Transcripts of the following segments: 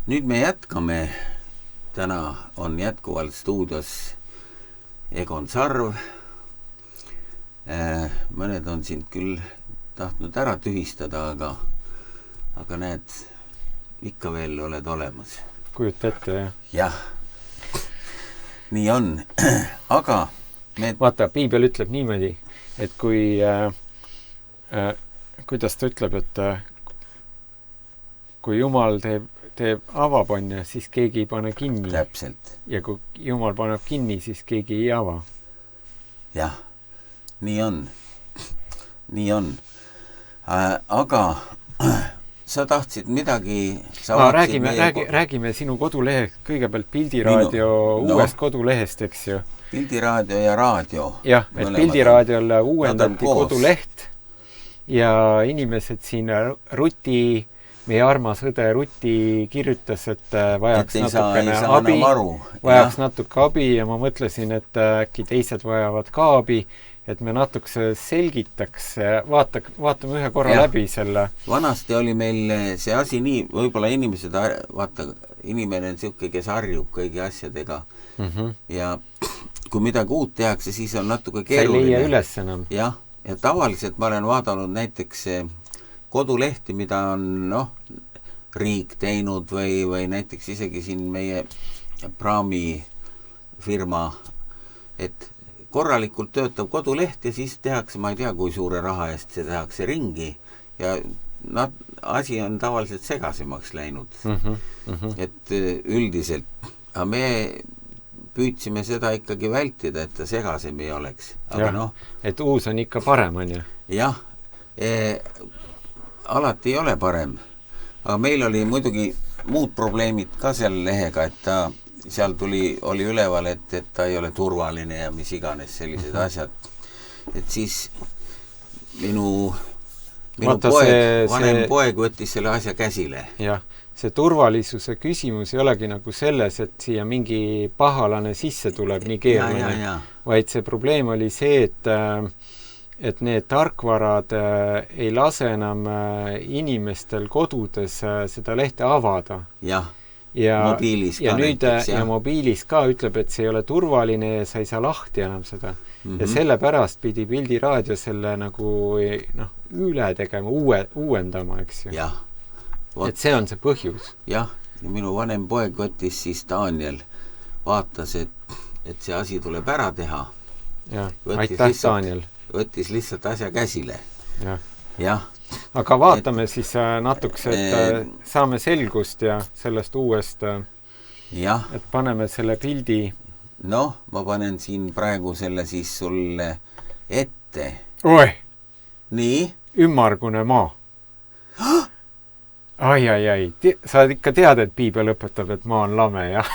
Nüüd me jätkame. Täna on jätkuvalt stuudios Egon Sarv. Mõned on sind küll tahtnud ära tühistada, aga näed, ikka veel oled olemas. Kujuta ette, jah? Jah, nii on. Aga vaata, piibel ütleb niimoodi, et kui kuidas ta ütleb, et kui Jumal teeb avapanja, siis keegi ei pane kinni. Täpselt. Ja kui Jumal paneb kinni, siis keegi ei ava. Jah, nii on. Nii on. Aga sa tahtsid midagi... Räägime sinu kodulehest, kõigepealt Pildiraadio uuest kodulehest, eks ju. Pildiraadio ja raadio. Jah, et Pildiraadio uuendati koduleht ja inimesed siin meie armas õde Ruti kirjutas, et vajaks natuke abi ja ma mõtlesin, et äkki teised vajavad ka abi, et me natuke selgitaks, vaatame ühe korra läbi selle. Vanasti oli meil see asi nii, võib-olla inimene on siuke, kes harjub kõigi asjadega ja kui midagi uut tehakse, siis on natuke keeruline. Sa ei leia üles enam. Jah, ja tavaliselt ma olen vaadanud näiteks kodulehti, mida on riik teinud või näiteks isegi siin meie praami firma, et korralikult töötab koduleht ja siis tehakse, ma ei tea, kui suure raha eest see tehakse ringi ja asi on tavaliselt segasemaks läinud. Et üldiselt, aga me püüdsime seda ikkagi vältida, et ta segasem ei oleks. Aga et uus on ikka parem, on ju? Jah, alati ei ole parem. Aga meil oli muidugi muud probleemid ka seal lehega, et seal oli üleval, et ta ei ole turvaline ja mis iganes sellised asjad. Et siis minu vanem poeg võttis selle asja käsile. Jah, see turvalisuse küsimus ei olegi nagu selles, et siia mingi pahalane sisse tuleb nii keeruline, vaid see probleem oli see, et need tarkvarad ei lase enam inimestel kodudes seda lehte avada. Jah, mobiilis ka näiteks. Ja mobiilis ka ütleb, et see ei ole turvaline ja sa ei saa lahti enam seda. Ja sellepärast pidi Pildiraadio selle nagu üle tegema, uuendama, eks ju. Jah. Et see on see põhjus. Jah, ja minu vanem poeg võttis siis Daniel, vaatas, et see asi tuleb ära teha. Jah, aitäh Daniel. Võttis lihtsalt asja käsile. Jah. Aga vaatame siis natukese, et saame selgust ja sellest uuest, et paneme selle pildi. Ma panen siin praegu selle siis sulle ette. Oi! Nii? Ümmargune maa. Ai. Sa ikka tead, et piibel õpetab, et maa on lame, jah?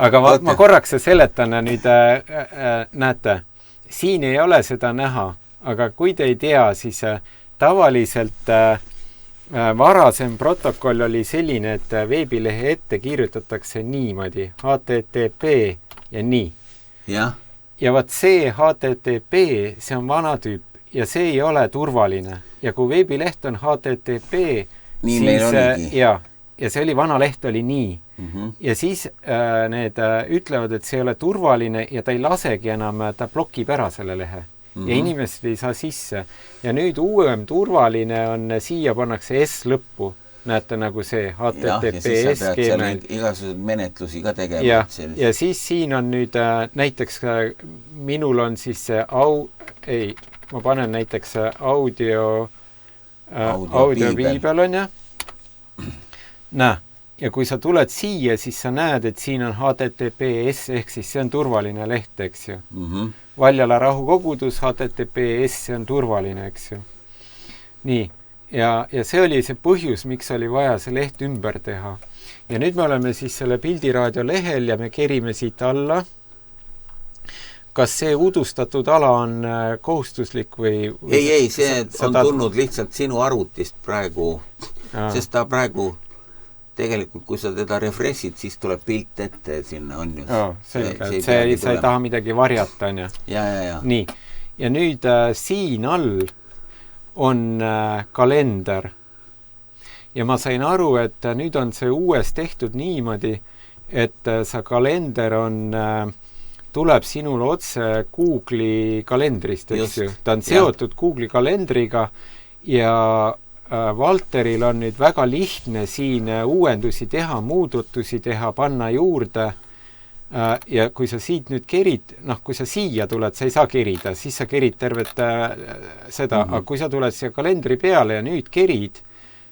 Aga ma korraks seletan nüüd, näete, siin ei ole seda näha, aga kui te ei tea, siis tavaliselt varasem protokoll oli selline, et veebilehe ette kirjutatakse niimoodi, HTTP ja nii. Ja vaat see HTTP, see on vana tüüp ja see ei ole turvaline. Ja kui veebileht on HTTP, siis ja see oli vana leht, oli nii. Ja siis need ütlevad, et see ei ole turvaline ja ta ei lasegi enam, ta blokib ära selle lehe. Ja inimesed ei saa sisse. Ja nüüd uuem turvaline on, siia pannakse S lõppu. Näete nagu see HTTPS. Ja siis sa pead seal igasugused menetlusi ka tegema. Ja siis siin on nüüd näiteks, minul on siis see ma panen näiteks audio piibel on ja. Ja kui sa tuled siia, siis sa näed, et siin on HTTPS, ehk siis see on turvaline leht, eks ju. Valjala rahukogudus, HTTPS, see on turvaline, eks ju. Nii, ja see oli see põhjus, miks oli vaja see leht ümber teha. Ja nüüd me oleme siis selle Pildiraadio lehel ja me kerime siit alla. Kas see udustatud ala on kohustuslik või... Ei, see on tulnud lihtsalt sinu arvutist praegu, sest ta praegu tegelikult, kui sa teda refreshid, siis tuleb pilt ette sinna on ju. Selge, sa ei taha midagi varjata, on ju. Ja. Nii, ja nüüd siin all on kalender ja ma sain aru, et nüüd on see uues tehtud niimoodi, et sa kalender tuleb sinul otse Google'i kalendrist, eks ju. Ta on seotud Google'i kalendriga ja Valteril on nüüd väga lihtne siin uuendusi teha, muudatusi teha, panna juurde ja kui sa siit nüüd kerid, kui sa siia tuled, sa ei saa kerida, siis sa kerid tervet seda, aga kui sa tuled siia kalendri peale ja nüüd kerid,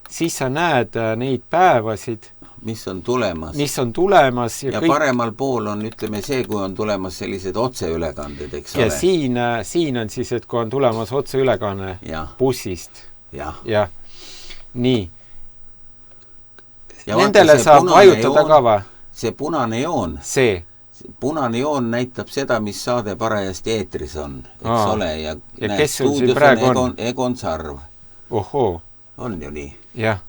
siis sa näed neid päevasid, mis on tulemas. Ja paremal pool on, ütleme see, kui on tulemas sellised otseülekanded, eks ole. Ja siin on siis, et kui on tulemas otseülekanne bussist. Ja. Nii. Ja nendele saab vajutada ka va? See punane joon. Punane joon näitab seda, mis saade parajasti eetris on, eks ole. Ja kes sul siin praegu on? Egon Sarv. Ohoo. On ju nii? Jah.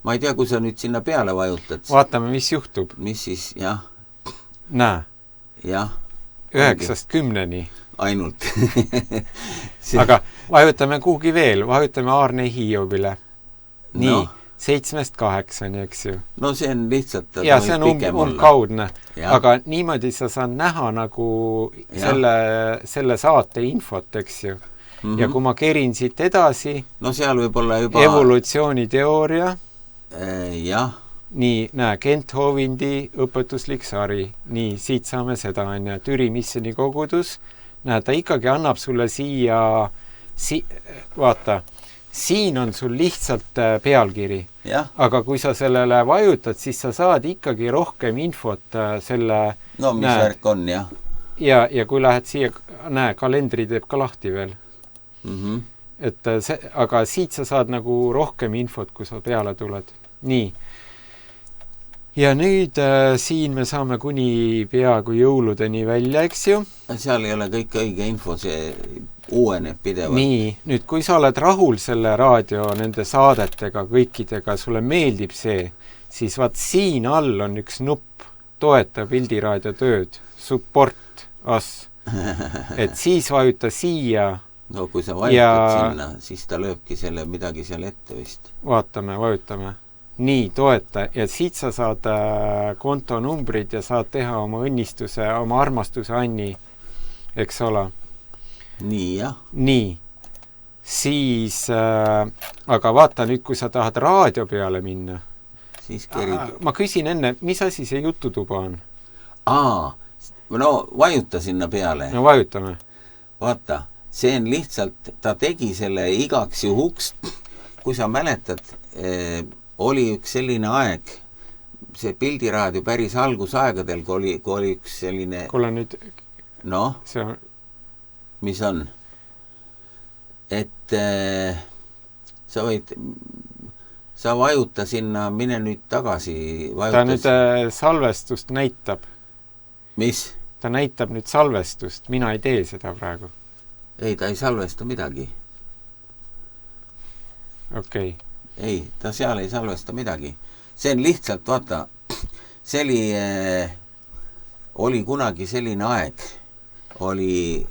Ma ei tea, kui sa nüüd sinna peale vajutad. Vaatame, mis juhtub. Mis siis, jah. Näe. Jah. 9-10-ni. Ainult. Aga vajutame kuhugi veel. Vajutame Aarne Hiiobile. Nii. 7-8-ni, eks ju. No see on lihtsalt... Ja see on kaudne. Aga niimoodi sa saan näha nagu selle saate infot, eks ju. Ja kui ma kerin siit edasi, no seal võib olla juba... evolutsiooniteooria. Jah. Nii, näe, Kent Hovindi õpetuslik sari. Nii, siit saame seda, Türi missioni kogudus. Näe, ta ikkagi annab sulle siia... Vaata, siin on sul lihtsalt pealkiri. Aga kui sa sellele vajutad, siis sa saad ikkagi rohkem infot selle... No, mis värk on, jah. Ja kui lähed siia, näe, kalendri teeb ka lahti veel. Et aga siit sa saad nagu rohkem infot, kui sa peale tuled. Nii. Ja nüüd siin me saame kuni peaaegu jõuludeni välja, eks ju? Seal ei ole kõik õige info, see uueneb pidevalt. Nii, nüüd kui sa oled rahul selle raadio, nende saadetega, kõikidega, sulle meeldib see, siis vaat siin all on üks nupp, toeta Pildiraadio tööd, support us. Et siis vajuta siia. No kui sa vajutad sinna, siis ta lööbki selle midagi seal ette vist. Vaatame, vajutame. Nii, toeta. Ja siit sa saad kontonumbrid ja saad teha oma õnnistuse, oma armastuse Anni, eks ole. Nii, jah. Nii. Siis, aga vaata nüüd, kui sa tahad raadio peale minna. Siis kerid. Ma küsin enne, mis asi see jututuba on? No vajuta sinna peale. No vajutame. Vaata. See on lihtsalt, ta tegi selle igaks juhuks, kui sa mäletad, oli üks selline aeg, see Pildiraadio päris algusaegadel, kui oli üks selline... Kuule nüüd... Noh, mis on? Et sa vajuta sinna, mine nüüd tagasi. Ta nüüd salvestust näitab. Mis? Ta näitab nüüd salvestust, mina ei tee seda praegu. Ei, ta ei salvesta midagi. Okei. Ei, ta seal ei salvesta midagi. See on lihtsalt, vaata, oli kunagi selline aeg, kui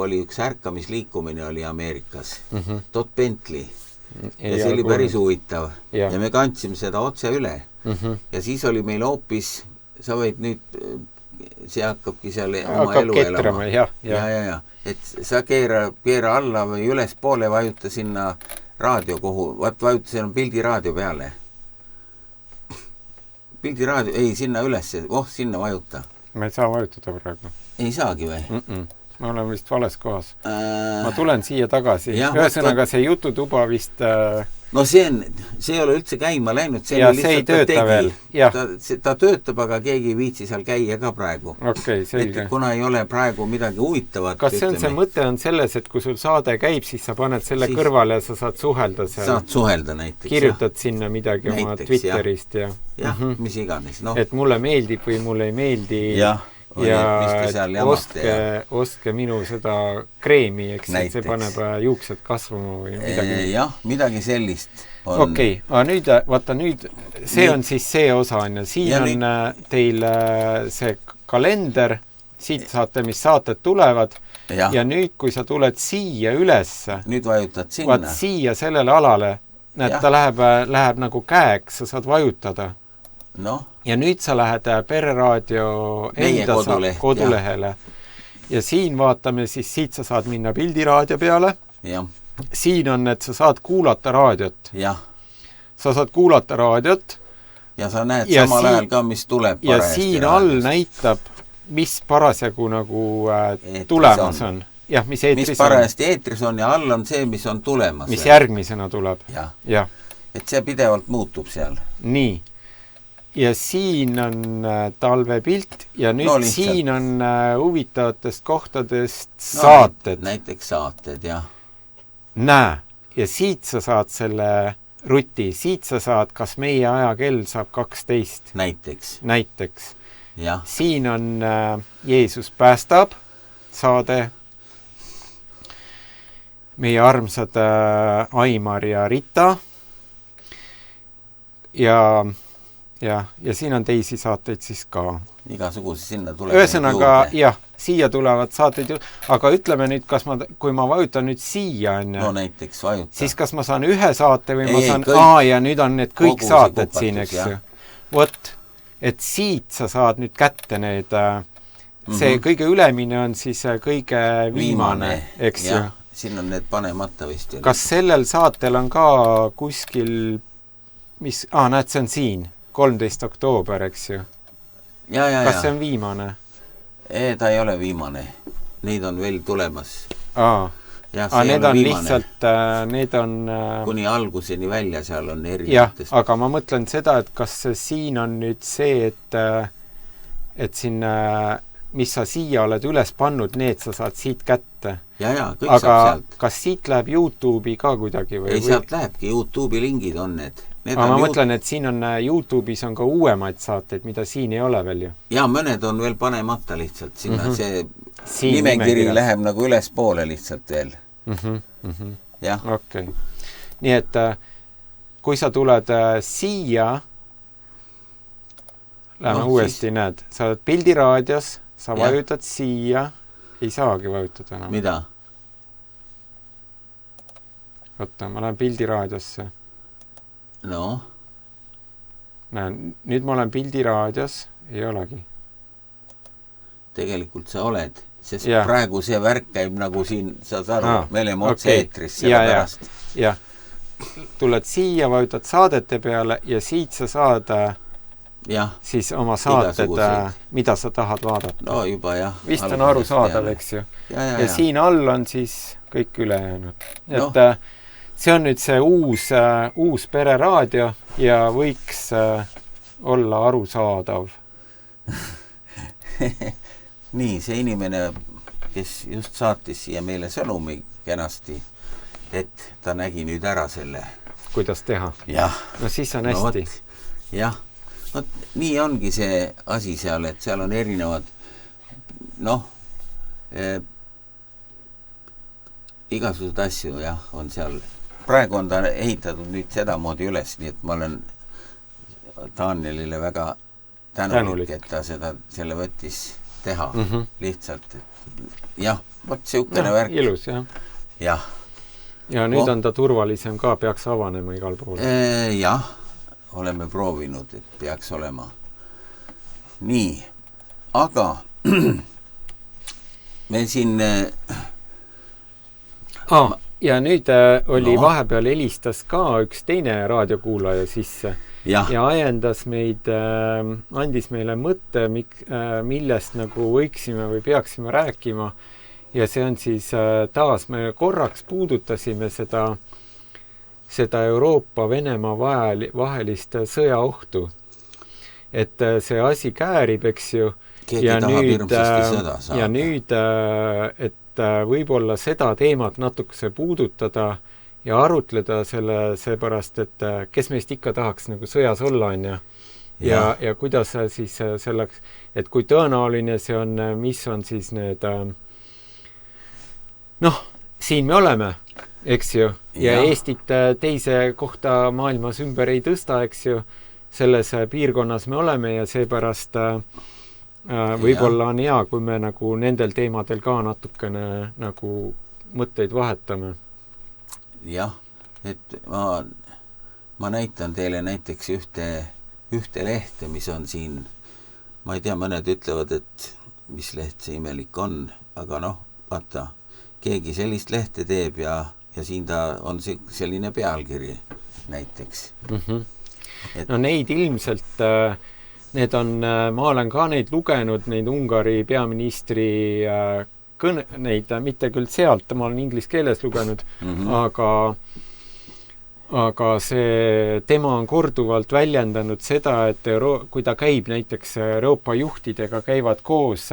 oli üks ärkamisliikumine oli Ameerikas. Todd Bentley. Ja see oli päris huvitav. Ja me kandsime seda otse üle. Ja siis oli meil hoopis, sa võid nüüd, see hakkabki seal oma elu elama. Ja. Et sa keera alla või üles poole, vajuta sinna raadio kohu, vajuta sinna Pildiraadio peale. Pildiraadio, ei, sinna üles, sinna vajuta. Ma ei saa vajutada praegu. Ei saagi või? Ma olen vist vales kohas. Ma tulen siia tagasi. Ühesõnaga see jututuba vist... No see ei ole üldse käima läinud. See ei tööta veel. Ta töötab, aga keegi ei viitsi seal käia ka praegu. Okei, selge. Kuna ei ole praegu midagi huvitavat. Kas see mõte on selles, et kui sul saade käib, siis sa paned selle kõrvale ja sa saad suhelda seal? Saad suhelda näiteks. Kirjutad sinna midagi oma Twitterist. Jah, mis iganes. Et mulle meeldib või mulle ei meeldi... ja ostke minu seda kreemi, eks see paneb juuksed kasvama või midagi. Jah, midagi sellist on. Okei, aga nüüd, vaata nüüd, see on siis see osa, siin on teil see kalender, siit saate, mis saated tulevad, ja nüüd, kui sa tuled siia ülesse, nüüd vajutad sinna. Vaat siia sellele alale, näed, ta läheb nagu käeks, sa saad vajutada. Noh, Ja nüüd sa lähed Pereraadio Meie enda kodulehele. Ja siin vaatame, siis siit sa saad minna pildiraadio peale. jah, Siin on, et sa saad kuulata raadiot. jah. Sa saad kuulata raadiot Ja sa näed Ja samal siin- ajal ka, mis tuleb ja parajasti siin all raadiost. näitab, mis parasjagu nagu Eetris tulemas on. on. Jah, mis Mis eetris on. parajasti eetris on ja all on see, mis on tulemas. Mis järgmisena tuleb. Jah, Jah, et see pidevalt muutub seal. nii. Ja siin on talvepilt ja nüüd No lihtsalt. siin on huvitavatest kohtadest saated. Näiteks saated, jah. Näe, ja siit sa saad selle ruti, siit sa saad, kas meie ajakell saab 12 näiteks. Jah, Siin on Jeesus päästab saade, meie armsad Aimar ja Rita ja siin on teisi saateid siis ka. igasuguse sinna tuleb. Ühesõnaga, jah, siia tulevad saateid, aga ütleme nüüd, kui ma vajutan nüüd siia, No näiteks vajuta. siis kas ma saan ühe saate või ma Ei, saan, kõik. ja nüüd on need kõik Kogu see saated kupatus, siin, eks jah. ju. Vot, et siit sa saad nüüd kätte need, see kõige ülemine on siis kõige viimane, eks ju. Siin on need panemata vist. Kas sellel saatel on ka kuskil, näed, see on siin, 13. oktoober, eks ju. Kas see on viimane? Ta ei ole viimane. Neid on veel tulemas. Need on lihtsalt, need on... Kuni alguseni välja seal on erinevatest. Jah, aga ma mõtlen seda, et kas siin on nüüd see, et siin, mis sa siia oled üles pannud, need sa saad siit kätte. Kõik aga saab sealt. Kas siit läheb YouTube'i ka kuidagi? Ei, sealt lähebki. YouTube'i lingid on need. Aga ma mõtlen, et siin on YouTube'is on ka uuemaid saateid, mida siin ei ole veel ju. Ja mõned on veel panemata lihtsalt. Sinna see nimekiri läheb nagu üles poole lihtsalt veel. Jah. Okei. Nii et kui sa tuled siia, lähme uuesti, näed, sa oled pildiraadios, sa vajutad siia, ei saagi vajutada enam. Mida? Oota, ma lähen pildiraadiosse. No? Näen, nüüd ma olen pildiraadios, ei olegi. Tegelikult sa oled, sest praegu see värk käib nagu siin, sa saad me oleme otse eetris selle pärast. Jah, tuled siia, vajutad saadete peale ja siit sa saad siis oma saated, mida sa tahad vaadata. No juba jah. Vist on aru saadav, eks ju. Ja siin all on siis kõik ülejäänud. Et see on nüüd see uus pereraadio ja võiks olla arusaadav. Nii, see inimene, kes just saatis siia meile sõnumi kenasti, et ta nägi nüüd ära selle. Kuidas teha? Jah. No siis on hästi. Jah. Nii ongi see asi seal, et seal on erinevad igasugused asju, on seal. Praegu on ta ehitatud nüüd sedamoodi üles, nii et ma olen Danielile väga tänulik, et ta selle võttis teha lihtsalt. Jah, vot siukene värk. Ilus, jah. Jah. Ja nüüd on ta turvalisem ka, peaks avanema igal pool. Jah, oleme proovinud, et peaks olema. Nii, aga me siin... Ja nüüd oli vahepeal helistas ka üks teine raadiokuulaja sisse ja ajendas meid, andis meile mõtte, millest nagu võiksime või peaksime rääkima. Ja see on siis taas, me korraks puudutasime seda Euroopa-Venemaa vahelist sõjaohtu. Et see asi käärib, eks ju. Keegi tahab hirmsasti sõda saada. Ja nüüd, et võib-olla seda teemat natukese puudutada ja arutleda seepärast, et kes meist ikka tahaks nagu sõjas olla, on ja kuidas siis selleks, et kui tõenäoline see on, mis on siis need siin me oleme, eks ju, ja Eestit teise kohta maailmas ümber ei tõsta, eks ju, selles piirkonnas me oleme ja seepärast võib-olla on hea, kui me nagu nendel teemadel ka natukene nagu mõtteid vahetame. Jah, et ma ma näitan teile näiteks ühte lehte, mis on siin, ma ei tea, mõned ütlevad, et mis leht see imelik on, aga noh, vaata, keegi sellist lehte teeb ja siin ta on selline pealkiri näiteks. No neid ilmselt, need on, ma olen ka neid lugenud, neid Ungari peaministri kõne, neid mitte küll sealt, ma olen inglise keeles lugenud, aga see, tema on korduvalt väljendanud seda, et kui ta käib näiteks Euroopa juhtidega, käivad koos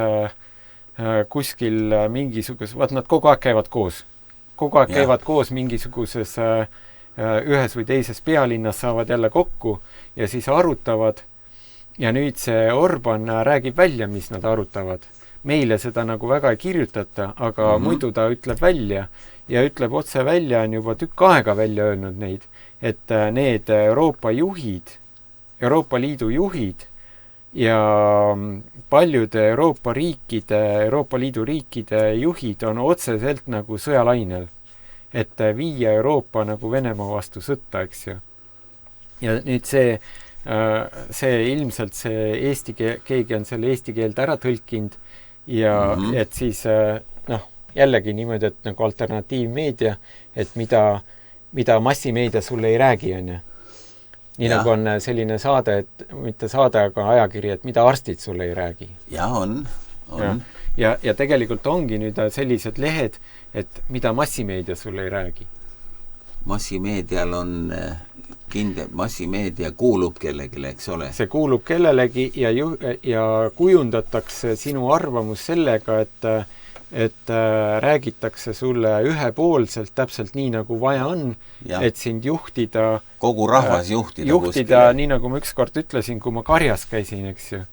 kuskil mingisuguses, vaat nad kogu aeg käivad koos. Kogu aeg käivad koos mingisuguses ühes või teises pealinnas, saavad jälle kokku ja siis arutavad. Ja nüüd see Orban räägib välja, mis nad arutavad. Meile seda nagu väga ei kirjutata, aga muidu ta ütleb välja ja ütleb otse välja, on juba tükk aega välja öelnud neid, et need Euroopa juhid, Euroopa Liidu juhid ja paljude Euroopa Liidu riikide juhid on otseselt nagu sõjalainel, et viia Euroopa nagu Venemaa vastu sõtta, eks ju. Ja nüüd see ilmselt keegi on selle eesti keelt ära tõlkinud ja et siis jällegi niimoodi, et nagu alternatiivmeedia, et mida massimeedia sulle ei räägi, on ju. Nii nagu on selline saade, et mitte saade, aga ajakiri, et mida arstid sulle ei räägi. Ja on. Ja tegelikult ongi nüüd sellised lehed, et mida massimeedia sulle ei räägi. Massimeedial on massimeedia kuulub kellelegi, eks ole? See kuulub kellelegi ja kujundatakse sinu arvamus sellega, et räägitakse sulle ühepoolselt täpselt nii, nagu vaja on, et sind juhtida. Kogu rahvas juhtida kuskile. Nii nagu ma ükskord ütlesin, kui ma karjas käisin, eks ju.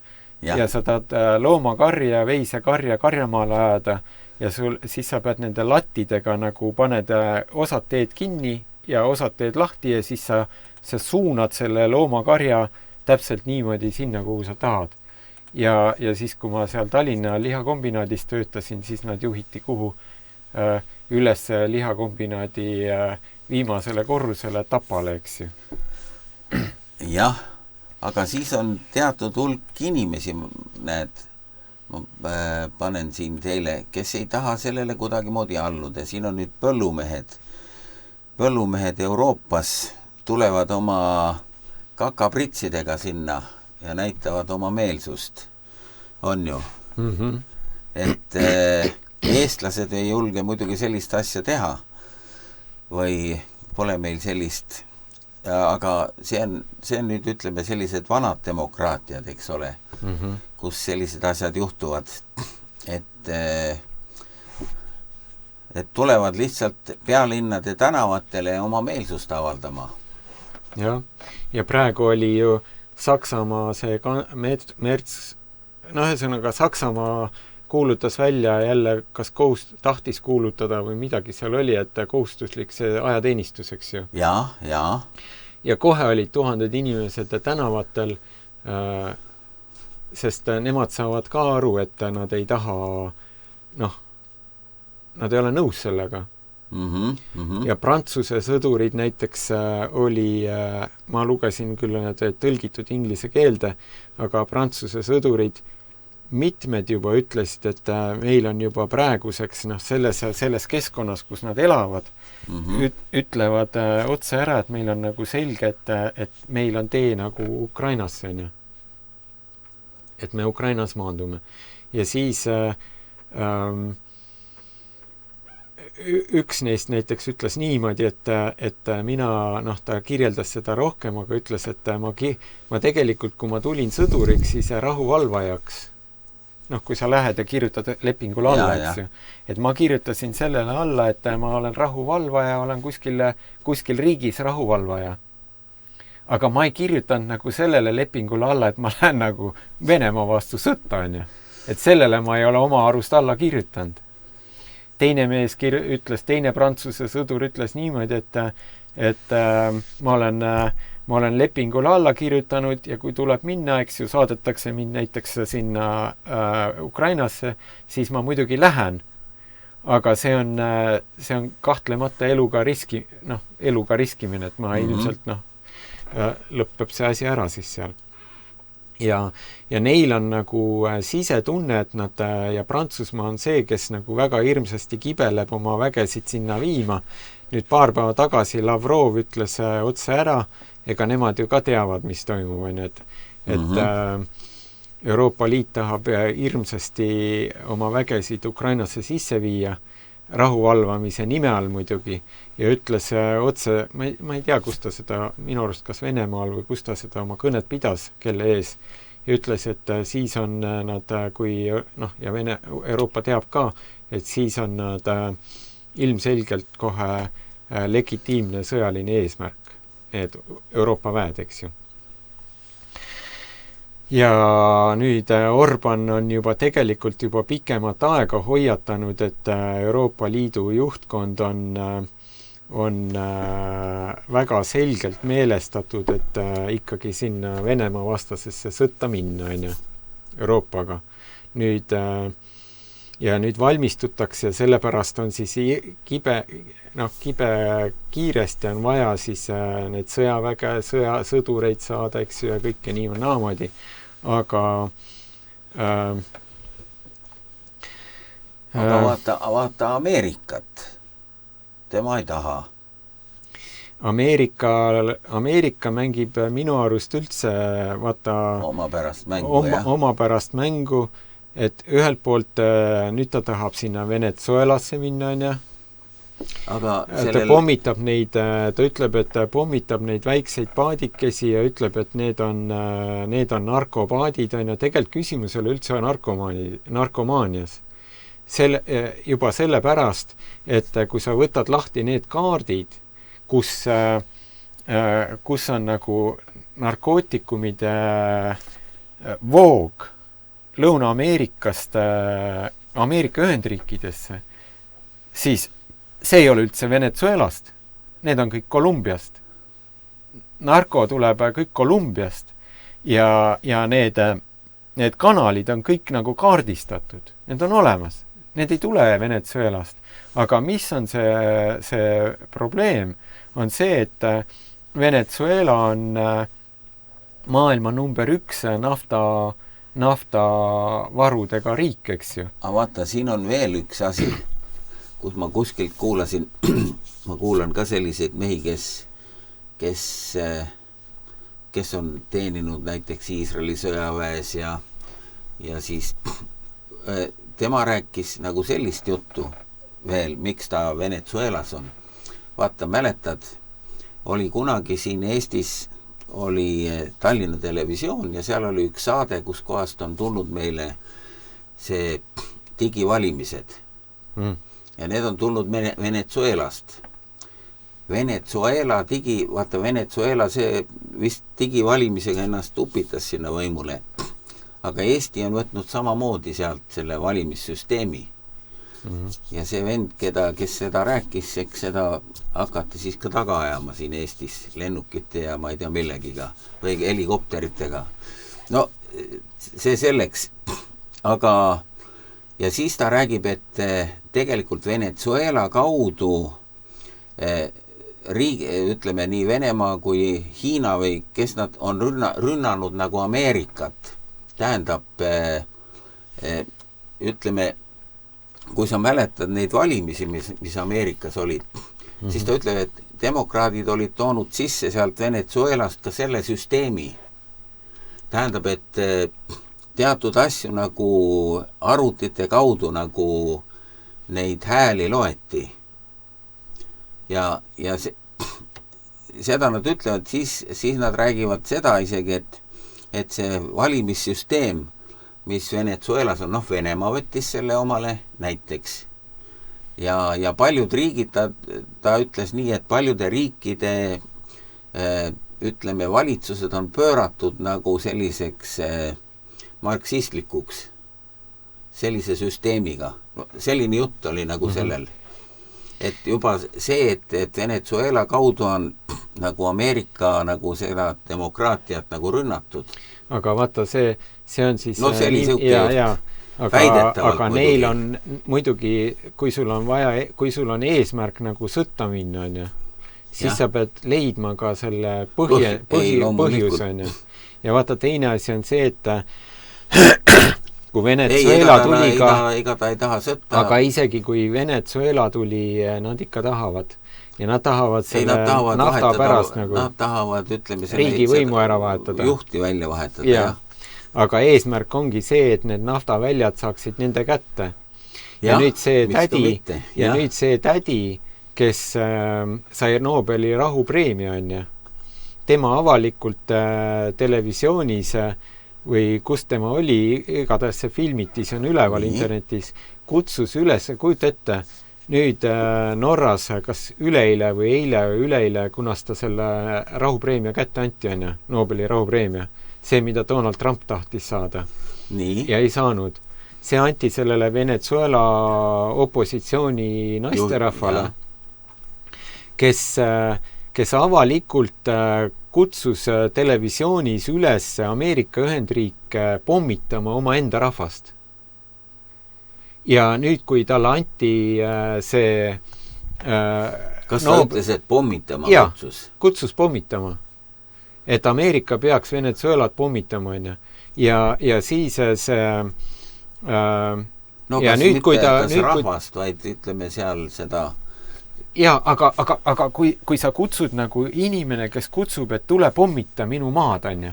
Ja sa tahad loomakarja, veisekarja karjamaale ajada ja siis sa pead nende lattidega nagu paned osad teed kinni ja osad teed lahti ja siis sa suunad selle loomakarja täpselt niimoodi sinna, kuhu sa tahad. Ja siis, kui ma seal Tallinna lihakombinaadis töötasin, siis nad juhiti kuhu üles lihakombinaadi viimasele korrusele Tapale, eks ju. Jah, aga siis on teatud hulk inimesi, näed, ma panen siin teile, kes ei taha sellele kuidagimoodi alluda. Siin on nüüd põllumehed. Põllumehed Euroopas tulevad oma kakapritsidega sinna ja näitavad oma meelsust, on ju. Et eestlased ei julge muidugi sellist asja teha või pole meil sellist, aga see on nüüd, ütleme, sellised vanad demokraatiad, eks ole, kus sellised asjad juhtuvad, et tulevad lihtsalt pealinnade tänavatele oma meelsust avaldama. Ja praegu oli ju Saksamaa see ühesõnaga Saksamaa kuulutas välja jälle, kas tahtis kuulutada või midagi seal oli, et kohustuslik see ajateenistus, eks ju. Ja kohe olid tuhanded inimesed tänavatel, sest nemad saavad ka aru, et nad ei taha, nad ei ole nõus sellega. Ja Prantsuse sõdurid näiteks oli, ma lugesin küll need tõlgitud inglise keelde, aga Prantsuse sõdurid mitmed juba ütlesid, et meil on juba praeguseks selles keskkonnas, kus nad elavad, ütlevad otse ära, et meil on nagu selge, et meil on tee nagu Ukrainasse, on ju. Et me Ukrainas maandume. Ja siis üks neist näiteks ütles niimoodi, et mina, ta kirjeldas seda rohkem, aga ütles, et ma tegelikult, kui ma tulin sõduriks, siis rahuvalvajaks, kui sa lähed ja kirjutad lepingule alla, eks ju. Et ma kirjutasin sellele alla, et ma olen rahuvalvaja, olen kuskil riigis rahuvalvaja. Aga ma ei kirjutanud nagu sellele lepingule alla, et ma lähen nagu Venemaa vastu sõtta, on ju. Et sellele ma ei ole oma arust alla kirjutanud. Teine mees teine Prantsuse sõdur ütles niimoodi, et ma olen lepingule alla kirjutanud ja kui tuleb minna, eks ju, saadetakse mind näiteks sinna Ukrainasse, siis ma muidugi lähen. Aga see on kahtlemata eluga riskimine, et ma ilmselt, lõpeb see asi ära siis seal. Ja neil on nagu sisetunne, et nad, ja Prantsusmaa on see, kes nagu väga hirmsasti kibeleb oma vägesid sinna viima. Nüüd paar päeva tagasi Lavrov ütles otse ära, ega nemad ju ka teavad, mis toimub, et Euroopa Liit tahab hirmsasti oma vägesid Ukrainasse sisse viia, rahuvalvamise nime all muidugi, ja ütles otse, ma ei tea, kus ta seda, minu arust kas Venemaal või kus ta seda oma kõnet pidas, kelle ees, ja ütles, et siis on nad, kui ja Euroopa teab ka, et siis on nad ilmselgelt kohe legitiimne sõjaline eesmärk, need Euroopa väed, eks ju. Ja nüüd Orban on tegelikult juba pikemat aega hoiatanud, et Euroopa Liidu juhtkond on väga selgelt meelestatud, et ikkagi sinna Venemaa vastasesse sõtta minna, Euroopaga. Nüüd valmistutakse ja sellepärast on siis kibe kiiresti on vaja siis need sõdureid saada, eks ju, ja kõike nii on naamadi. Aga vaata Ameerikat. Tema ei taha. Ameerika mängib minu arust üldse omapärast mängu, et ühelt poolt nüüd ta tahab sinna Venezuelasse minna, ta pommitab neid, ta ütleb, et ta pommitab neid väikseid paadikesi ja ütleb, et need on narkopaadid, tegelikult küsimus oli üldse narkomaanias. Juba sellepärast, et kui sa võtad lahti need kaardid, kus on nagu narkootikumide voog Lõuna-Ameerikast Ameerika Ühendriikidesse, siis see ei ole üldse Venezuelast. Need on kõik Kolumbiast. Narko tuleb kõik Kolumbiast ja need kanalid on kõik nagu kaardistatud. Need on olemas. Need ei tule Venezuelast. Aga mis on see probleem? On see, et Venezuela on maailma number 1 naftavarudega riik, eks ju. Aga vaata, siin on veel üks asi, kus ma kuskilt kuulasin, ma kuulan ka selliseid mehi, kes on teeninud näiteks Iisraeli sõjaväes ja siis tema rääkis nagu sellist juttu veel, miks ta Venezuelas on. Vaata, mäletad, oli kunagi siin Eestis oli Tallinna Televisioon ja seal oli üks saade, kus kohast on tulnud meile see digivalimised. Ja need on tulnud Venezuelast. Venezuela see vist digivalimisega ennast upitas sinna võimule. Aga Eesti on võtnud samamoodi sealt selle valimissüsteemi. Ja see vend, kes seda rääkis, eks seda hakati siis ka taga ajama siin Eestis lennukite ja ma ei tea millegiga või helikopteritega. No, see selleks. Aga ja siis ta räägib, et tegelikult Venezuela kaudu ütleme nii Venemaa kui Hiina või kes nad on rünnanud nagu Ameerikat. Tähendab, ütleme, kui sa mäletad neid valimisi, mis Ameerikas olid, siis ta ütleb, et demokraadid olid toonud sisse sealt Venezuelast ka selle süsteemi. Tähendab, et teatud asju nagu arvutite kaudu nagu neid hääli loeti. Ja seda nad ütlevad, siis nad räägivad seda isegi, et see valimissüsteem, mis Venezuelas on, Venemaa võttis selle omale näiteks. Ja paljud riigid, ta ütles nii, et paljude riikide, ütleme, valitsused on pööratud nagu selliseks marksistlikuks, sellise süsteemiga. Selline jutt oli nagu sellel. Et juba see, et Venezuela kaudu on nagu Ameerika nagu seda demokraatiat nagu rünnatud. Aga vaata, see on siis... No see oli siuke aga neil on muidugi, kui sul on eesmärk nagu sõtta minna, siis Ja. sa pead leidma ka selle Ei, loomulikult. põhjus, on ju. Ja vaata, teine asi on see, et kui Ei, Venezuela tuli ka, ega ta ei taha sõtta. aga isegi kui Venezuela tuli, nad ikka tahavad. Ja nad tahavad selle nafta pärast nagu nad tahavad, ütleme, riigi võimu ära vahetada. Juhti välja vahetada, Ja. jah. Aga eesmärk ongi see, et need naftaväljad saaksid nende kätte. Ja nüüd see tädi, ja nüüd see tädi, kes sai Nobeli rahupreemia, on ju. Tema avalikult televisioonis või kus tema oli, igatahes see filmiti, see on üleval internetis, kutsus üles, kujuta ette, nüüd Norras, kas üleeile või eile või üleeile, kunas ta selle rahupreemia kätte anti, on ju, Nobeli rahupreemia. See, mida Donald Trump tahtis saada. Nii. Ja ei saanud. See anti sellele Venezuela opositsiooni naisterahvale, kes avalikult kutsus televisioonis üles Ameerika Ühendriike pommitama oma enda rahvast. Ja nüüd, kui talle anti see kas ta ütles, et pommitama kutsus? Kutsus pommitama. Et Ameerika peaks Venezuelat pommitama, on ju. Ja siis see no ja kas nüüd, mitte kas nüüd, rahvast, vaid ütleme seal seda ja, aga kui sa kutsud nagu inimene, kes kutsub, et tule pommita minu maad, on ju,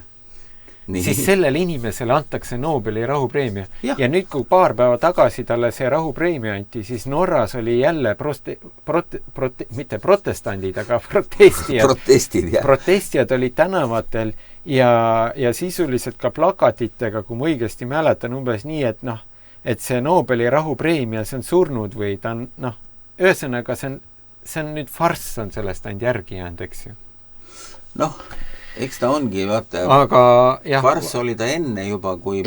siis sellele inimesele antakse Nobeli rahupreemia. Ja nüüd, kui paar päeva tagasi talle see rahupreemia anti, siis Norras oli jälle mitte protestandid, aga protestijad olid tänavatel ja sisuliselt ka plakatitega, kui ma õigesti mäletan, umbes nii, et et see Nobeli rahupreemia, see on surnud või ta on, ühesõnaga see on nüüd farss on sellest ainult järgi jäänud, eks ju. Eks ta ongi, vaata, aga jah, farss oli ta enne juba, kui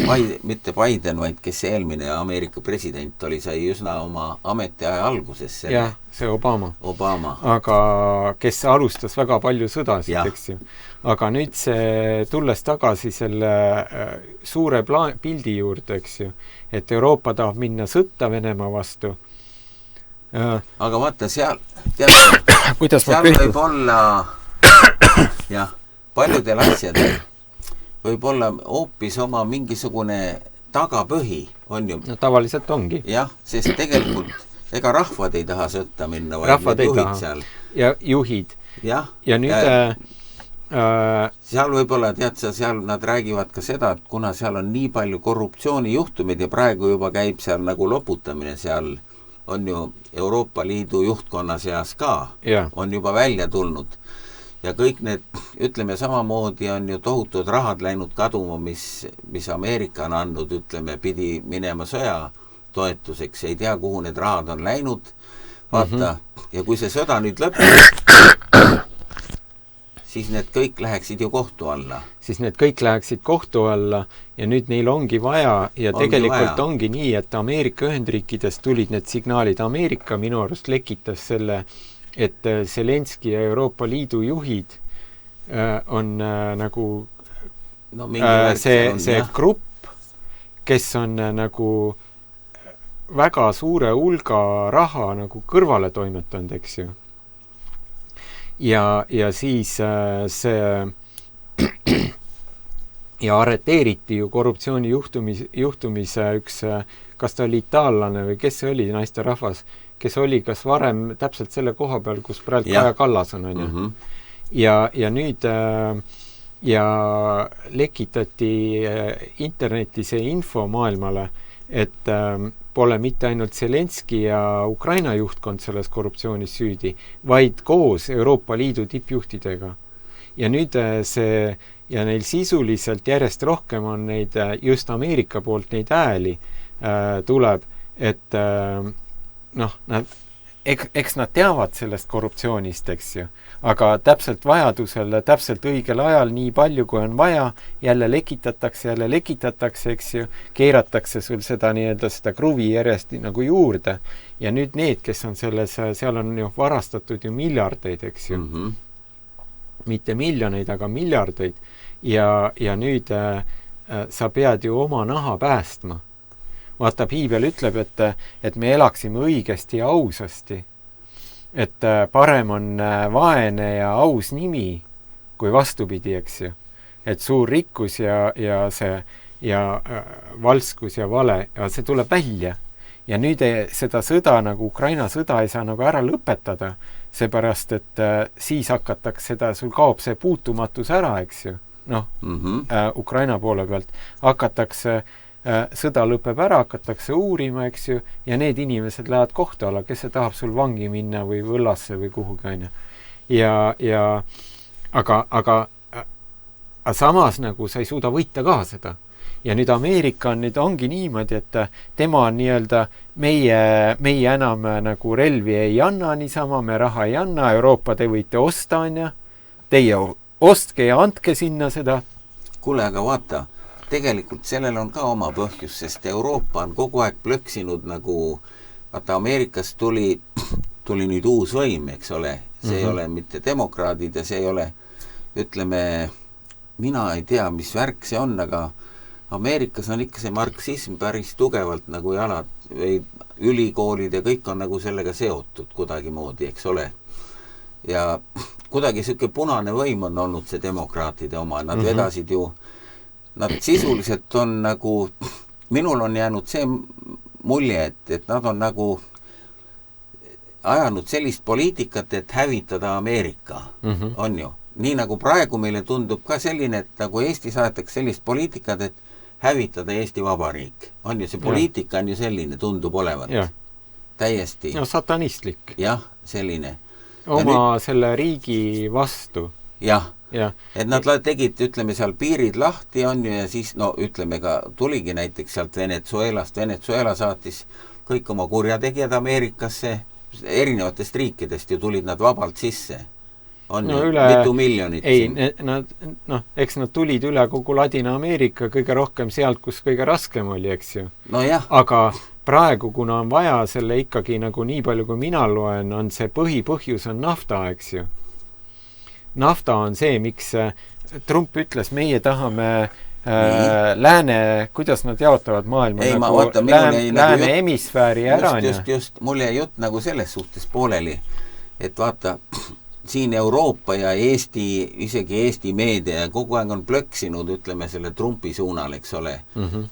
mitte Biden, vaid kes see eelmine Ameerika president oli, sai üsna oma ametiaja alguses selle. Jah, see Obama. Obama. Aga kes alustas väga palju sõdasid, eks ju. Aga nüüd see, tulles tagasi selle suure pildi juurde, eks ju, et Euroopa tahab minna sõtta Venemaa vastu. Aga vaata, seal võib olla jah, paljudel asjadel võib olla hoopis oma mingisugune tagapõhi, on ju. No tavaliselt ongi. Jah, sest tegelikult ega rahvad ei taha sõtta minna, vaid rahvad need juhid taha. seal. Ja juhid. Jah. Ja nüüd seal võib-olla, tead sa, seal nad räägivad ka seda, et kuna seal on nii palju korruptsioonijuhtumid ja praegu juba käib seal nagu loputamine, seal on ju Euroopa Liidu juhtkonna seas ka, on juba välja tulnud. Ja kõik need, ütleme, samamoodi on ju tohutud rahad läinud kaduma, mis Ameerika on andnud, ütleme, pidi minema sõja toetuseks, ei tea, kuhu need rahad on läinud. Vaata, ja kui see sõda nüüd lõpeb, siis need kõik läheksid ju kohtu alla. Siis need kõik läheksid kohtu alla ja nüüd neil ongi vaja ja tegelikult ongi nii, et Ameerika Ühendriikidest tulid need signaalid. Ameerika minu arust lekitas selle, et Zelenski ja Euroopa Liidu juhid on nagu see grupp, kes on nagu väga suure hulga raha nagu kõrvale toimetanud, eks ju. Ja siis see ja arreteeriti ju korruptsiooni juhtumis üks, kas ta oli itaallane või kes see oli, naisterahvas, kes oli kas varem täpselt selle koha peal, kus praegu Kaja Kallas on, on ju. Ja nüüd ja lekitati interneti see info maailmale, et pole mitte ainult Zelenski ja Ukraina juhtkond selles korruptsioonis süüdi, vaid koos Euroopa Liidu tippjuhtidega. Ja nüüd see, ja neil sisuliselt järjest rohkem on neid, just Ameerika poolt neid ääli tuleb, et eks nad teavad sellest korruptsioonist, eks ju, aga täpselt vajadusel, täpselt õigel ajal nii palju, kui on vaja, jälle lekitatakse, eks ju, keeratakse sul seda nii-öelda seda kruvi järjest nagu juurde ja nüüd need, kes on selles, seal on ju varastatud ju miljardeid, eks ju. Mitte miljoneid, aga miljardeid ja nüüd sa pead ju oma naha päästma. Vaata, Piibel ütleb, et me elaksime õigesti ja ausasti. et parem on vaene ja aus nimi kui vastupidi, eks ju. Et suur rikkus ja see ja valskus ja vale, ja see tuleb välja. Ja nüüd seda sõda nagu Ukraina sõda ei saa nagu ära lõpetada, seepärast, et siis hakatakse seda, sul kaob see puutumatus ära, eks ju. Noh, Ukraina poole pealt hakatakse, sõda lõpeb ära, hakatakse uurima, eks ju, ja need inimesed lähevad kohtu alla, kes see tahab sul vangi minna või võllasse või kuhugi, on ju. Aga samas nagu sa ei suuda võita ka seda. Ja nüüd Ameerika on, nüüd ongi niimoodi, et tema on nii-öelda meie enam nagu relvi ei anna niisama, me raha ei anna, Euroopa te võite osta, on ja teie ostke ja andke sinna seda. Kuule, aga vaata, tegelikult sellel on ka oma põhjus, sest Euroopa on kogu aeg plõksinud nagu, vaata Ameerikast tuli nüüd uus võim, eks ole, see ei ole mitte demokraadid ja see ei ole, ütleme, mina ei tea, mis värk see on, aga Ameerikas on ikka see marksism päris tugevalt nagu jalad või ülikoolid ja kõik on nagu sellega seotud kuidagimoodi, eks ole. Ja kuidagi selline punane võim on olnud see demokraatide oma, nad vedasid ju, nad sisuliselt on nagu, minul on jäänud see mulje, et nad on nagu ajanud sellist poliitikat, et hävitada Ameerika, on ju. Nii nagu praegu meile tundub ka selline, et nagu Eestis aetakse sellist poliitikat, et hävitada Eesti Vabariik. On ju, see poliitika on ju selline, tundub olevat. Täiesti. No satanistlik. Jah, selline. Oma selle riigi vastu. Jah. Et nad tegid, ütleme, seal piirid lahti on ju ja siis, no ütleme ka, tuligi näiteks sealt Venezuelast. Venezuela saatis kõik oma kurjategijad Ameerikasse, erinevatest riikidest ju tulid nad vabalt sisse. On no üle, mitu miljonit. Ei, eks nad tulid üle kogu Ladina-Ameerika kõige rohkem sealt, kus kõige raskem oli, eks ju. No jah. Aga praegu, kuna on vaja selle ikkagi nagu nii palju, kui mina loen, on see põhipõhjus on nafta, eks ju. Nafta on see, miks Trump ütles, meie tahame lääne, kuidas nad jaotavad maailma ei, nagu lääne hemisfääri ära. Just, mul jäi jutt nagu selles suhtes pooleli, et vaata, siin Euroopa ja Eesti, isegi Eesti meedia kogu aeg on plõksinud, ütleme, selle Trumpi suunal, eks ole,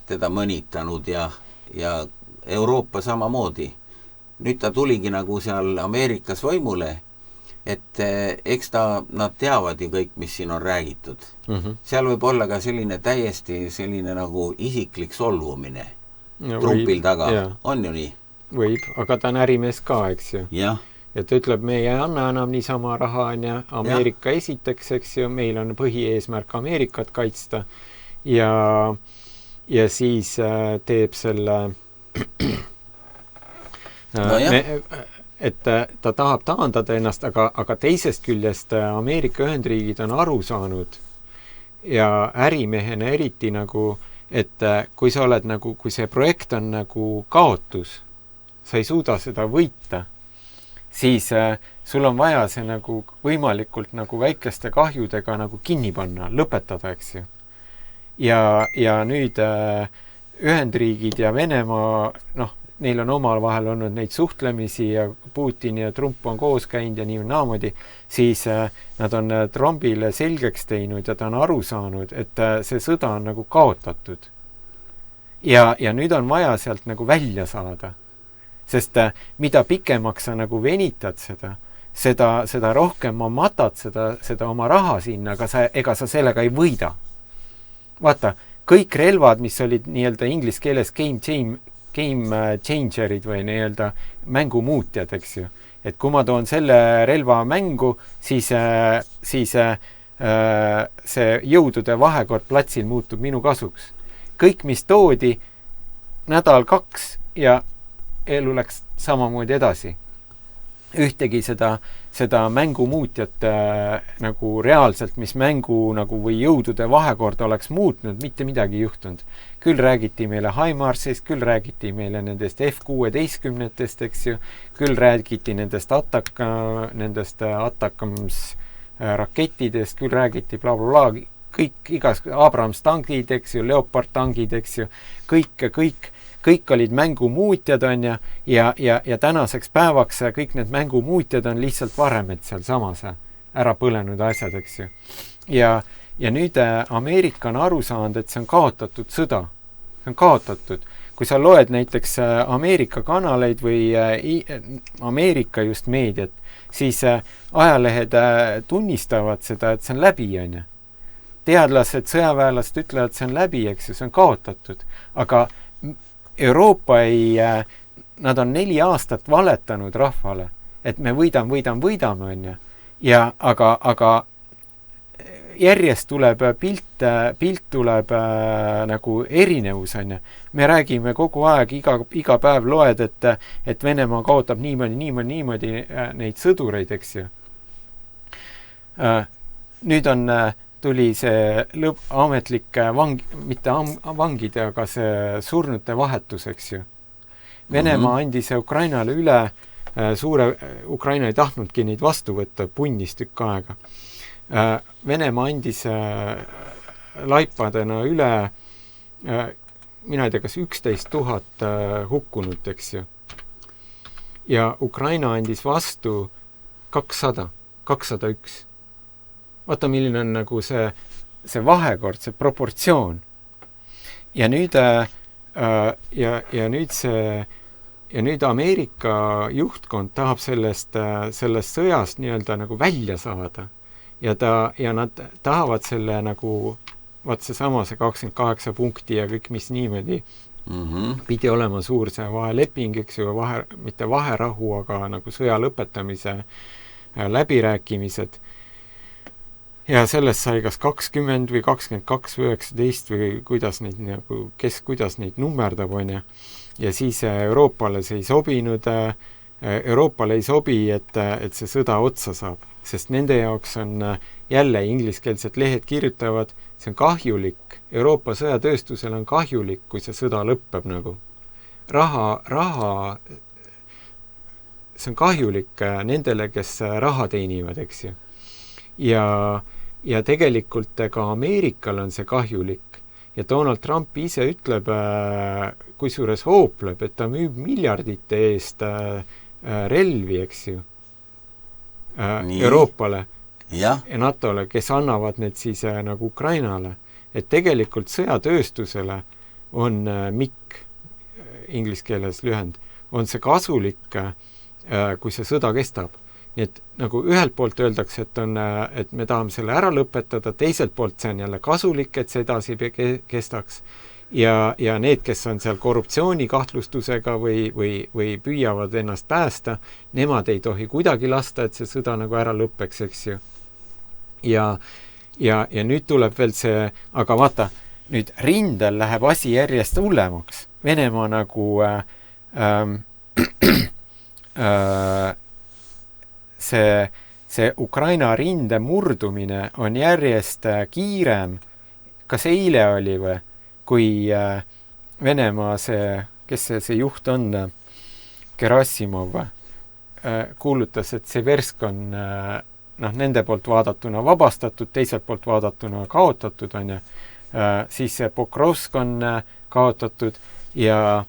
teda mõnitanud ja Euroopa samamoodi. Nüüd ta tuligi nagu seal Ameerikas võimule, et eks nad teavad ju kõik, mis siin on räägitud. Seal võib olla ka selline täiesti selline nagu isiklik solvumine Trumpil taga. On ju nii? Võib, aga ta on ärimees ka, eks ju. Jah. Ja ta ütleb, me ei anna enam niisama raha, on ja Ameerika esiteks, eks ju, meil on põhieesmärk Ameerikat kaitsta ja siis teeb selle et ta tahab taandada ennast, aga teisest küljest Ameerika Ühendriigid on aru saanud ja ärimehena eriti nagu, et kui sa oled nagu, kui see projekt on nagu kaotus, sa ei suuda seda võita, siis sul on vaja see nagu võimalikult nagu väikeste kahjudega nagu kinni panna, lõpetada, eks ju. Ja nüüd Ühendriigid ja Venemaa, noh, neil on omal vahel olnud neid suhtlemisi ja Putin ja Trump on koos käinud ja nii naamoodi, siis nad on Trumpile selgeks teinud ja ta on aru saanud, et see sõda on nagu kaotatud. Ja nüüd on vaja sealt nagu välja saada. Sest mida pikemaks sa nagu venitad seda rohkem ma matad seda oma raha sinna, aga ega sa sellega ei võida. Vaata, kõik relvad, mis olid nii-öelda inglise keeles game changerid või nii-öelda mängumuutjad, eks ju. Et kui ma toon selle relva mängu, siis see jõudude vahekord platsil muutub minu kasuks. Kõik, mis toodi, nädal 2 ja elu läks samamoodi edasi. Ühtegi seda mängumuutjat nagu reaalselt, mis mängu nagu või jõudude vahekorda oleks muutnud, mitte midagi juhtunud. Küll räägiti meile HIMARSist, küll räägiti meile nendest F-16-test, eks ju, küll räägiti nendest Atacams rakettidest, küll räägiti blablabla, kõik igas Abrams tangid, eks ju, Leopard tangid, eks ju, kõik kõik olid mängumuutjad, on ja tänaseks päevaks kõik need mängumuutjad on lihtsalt varemed seal samas ära põlenud asjad, eks ju. Ja nüüd Ameerika on aru saanud, et see on kaotatud sõda. See on kaotatud. Kui sa loed näiteks Ameerika kanaleid või Ameerika just meediat, siis ajalehed tunnistavad seda, et see on läbi, on ju. Teadlased, sõjaväelased ütlevad, et see on läbi, eks ju, see on kaotatud. Aga Euroopa nad on 4 aastat valetanud rahvale, et me võidame, on ju. Aga järjest tuleb pilt tuleb nagu erinevus, on ju. Me räägime kogu aeg, iga päev loed, et Venemaa kaotab niimoodi neid sõdureid, eks ju. Nüüd tuli see ametlik mitte vangide, aga see surnute vahetus, eks ju. Venemaa andis Ukrainale üle Ukraina ei tahtnudki neid vastu võtta, punnis tükk aega. Venemaa andis laipadena üle, mina ei tea, kas 11 000 hukkunut, eks ju. Ja Ukraina andis vastu 201. Vaata, milline on nagu see vahekord, see proportsioon. Ja nüüd nüüd Ameerika juhtkond tahab sellest sõjast nii-öelda nagu välja saada. Ja nad tahavad selle nagu, vaat see 28 punkti ja kõik, mis niimoodi pidi olema suur see vaheleping, eks ju, mitte vaherahu, aga nagu sõja lõpetamise läbirääkimised. Ja sellest sai kas 20 või 22 või 19 või kuidas neid nagu, kuidas neid nummerdab, on ja. Ja siis Euroopale see ei sobinud, Euroopale ei sobi, et see sõda otsa saab, sest nende jaoks on jälle ingliskeelsed lehed kirjutavad, see on kahjulik, Euroopa sõjatööstusel on kahjulik, kui see sõda lõppeb nagu. Raha, see on kahjulik nendele, kes raha teenivad, eks ju. Ja tegelikult ka Ameerikal on see kahjulik. Ja Donald Trump ise ütleb, kusjuures hoopleb, et ta müüb miljardite eest relvi, eks ju, Euroopale ja NATO-le, kes annavad need siis nagu Ukrainale. Et tegelikult sõjatööstusele on MIK, inglise keeles lühend, on see kasulik, kui see sõda kestab. Nii et nagu ühelt poolt öeldakse, et me tahame selle ära lõpetada, teiselt poolt see on jälle kasulik, et see edasi kestaks. Ja need, kes on seal korruptsioonikahtlustusega või püüavad ennast päästa, nemad ei tohi kuidagi lasta, et see sõda nagu ära lõppeks, eks ju. Ja nüüd tuleb veel see, aga vaata, nüüd rindel läheb asi järjest hullemaks. Venemaa nagu see Ukraina rinde murdumine on järjest kiirem, kas eile oli või, kui Venemaa kes see juht on, Gerassimov, kuulutas, et Seversk on nende poolt vaadatuna vabastatud, teiselt poolt vaadatuna kaotatud, on ja. Siis Pokrovsk on kaotatud ja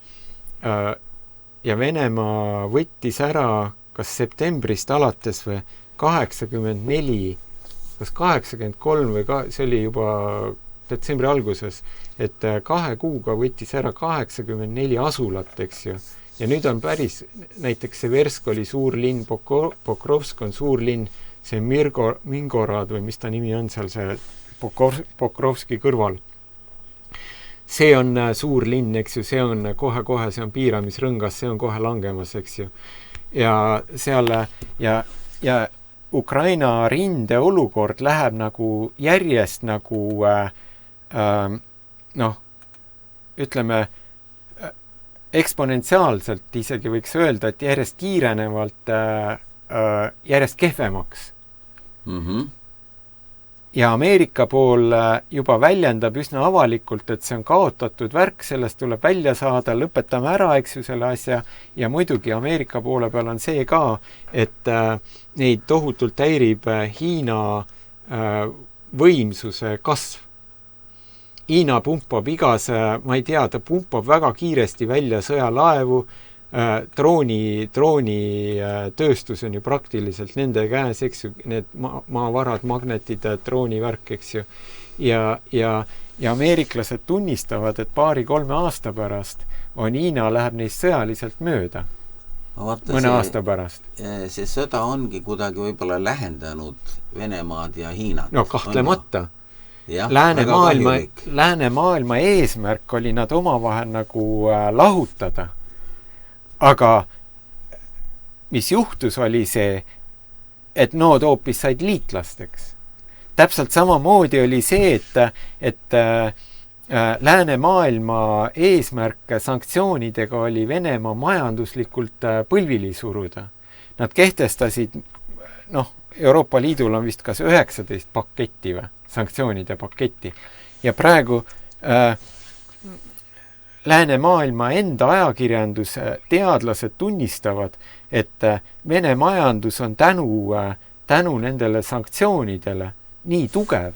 Venemaa võttis ära kas septembrist alates või 84, kas 83 või see oli juba detsembri alguses, et 2 kuuga võttis ära 84 asulat, eks ju. Ja nüüd on päris, näiteks Seversk oli suur linn, Pokrovsk on suur linn, see Mingorad või mis ta nimi on seal, see Pokrovski kõrval. See on suur linn, eks ju, see on kohe, see on piiramisrõngas, see on kohe langemas, eks ju. Ja seal ja Ukraina rinde olukord läheb nagu järjest nagu ütleme eksponentsiaalselt isegi võiks öelda, et järjest kiirenevalt järjest kehvemaks. Ja Ameerika pool juba väljendab üsna avalikult, et see on kaotatud värk, sellest tuleb välja saada, lõpetame ära, eks ju, selle asja. Ja muidugi Ameerika poole peal on see ka, et neid tohutult häirib Hiina võimsuse kasv. Hiina pumpab igas, ma ei tea, ta pumpab väga kiiresti välja sõjalaevu, droonitööstus on ju praktiliselt nende käes, eks ju, need maavarad, magnetid, droonivärk, eks ju. Ja ameeriklased tunnistavad, et 2-3 aasta pärast on Hiina läheb neist sõjaliselt mööda. Mõne aasta pärast. See sõda ongi kuidagi võib-olla lähendanud Venemaad ja Hiinat. No kahtlemata. Läänemaailma eesmärk oli nad omavahel nagu lahutada. Aga mis juhtus oli see, et nood hoopis said liitlasteks. Täpselt samamoodi oli see, et läänemaailma eesmärk sanktsioonidega oli Venemaa majanduslikult põlvili suruda. Nad kehtestasid, Euroopa Liidul on vist kas 19 paketti või, sanktsioonide paketti. Ja praegu läänemaailma enda ajakirjandus teadlased tunnistavad, et Vene majandus on tänu nendele sanktsioonidele nii tugev.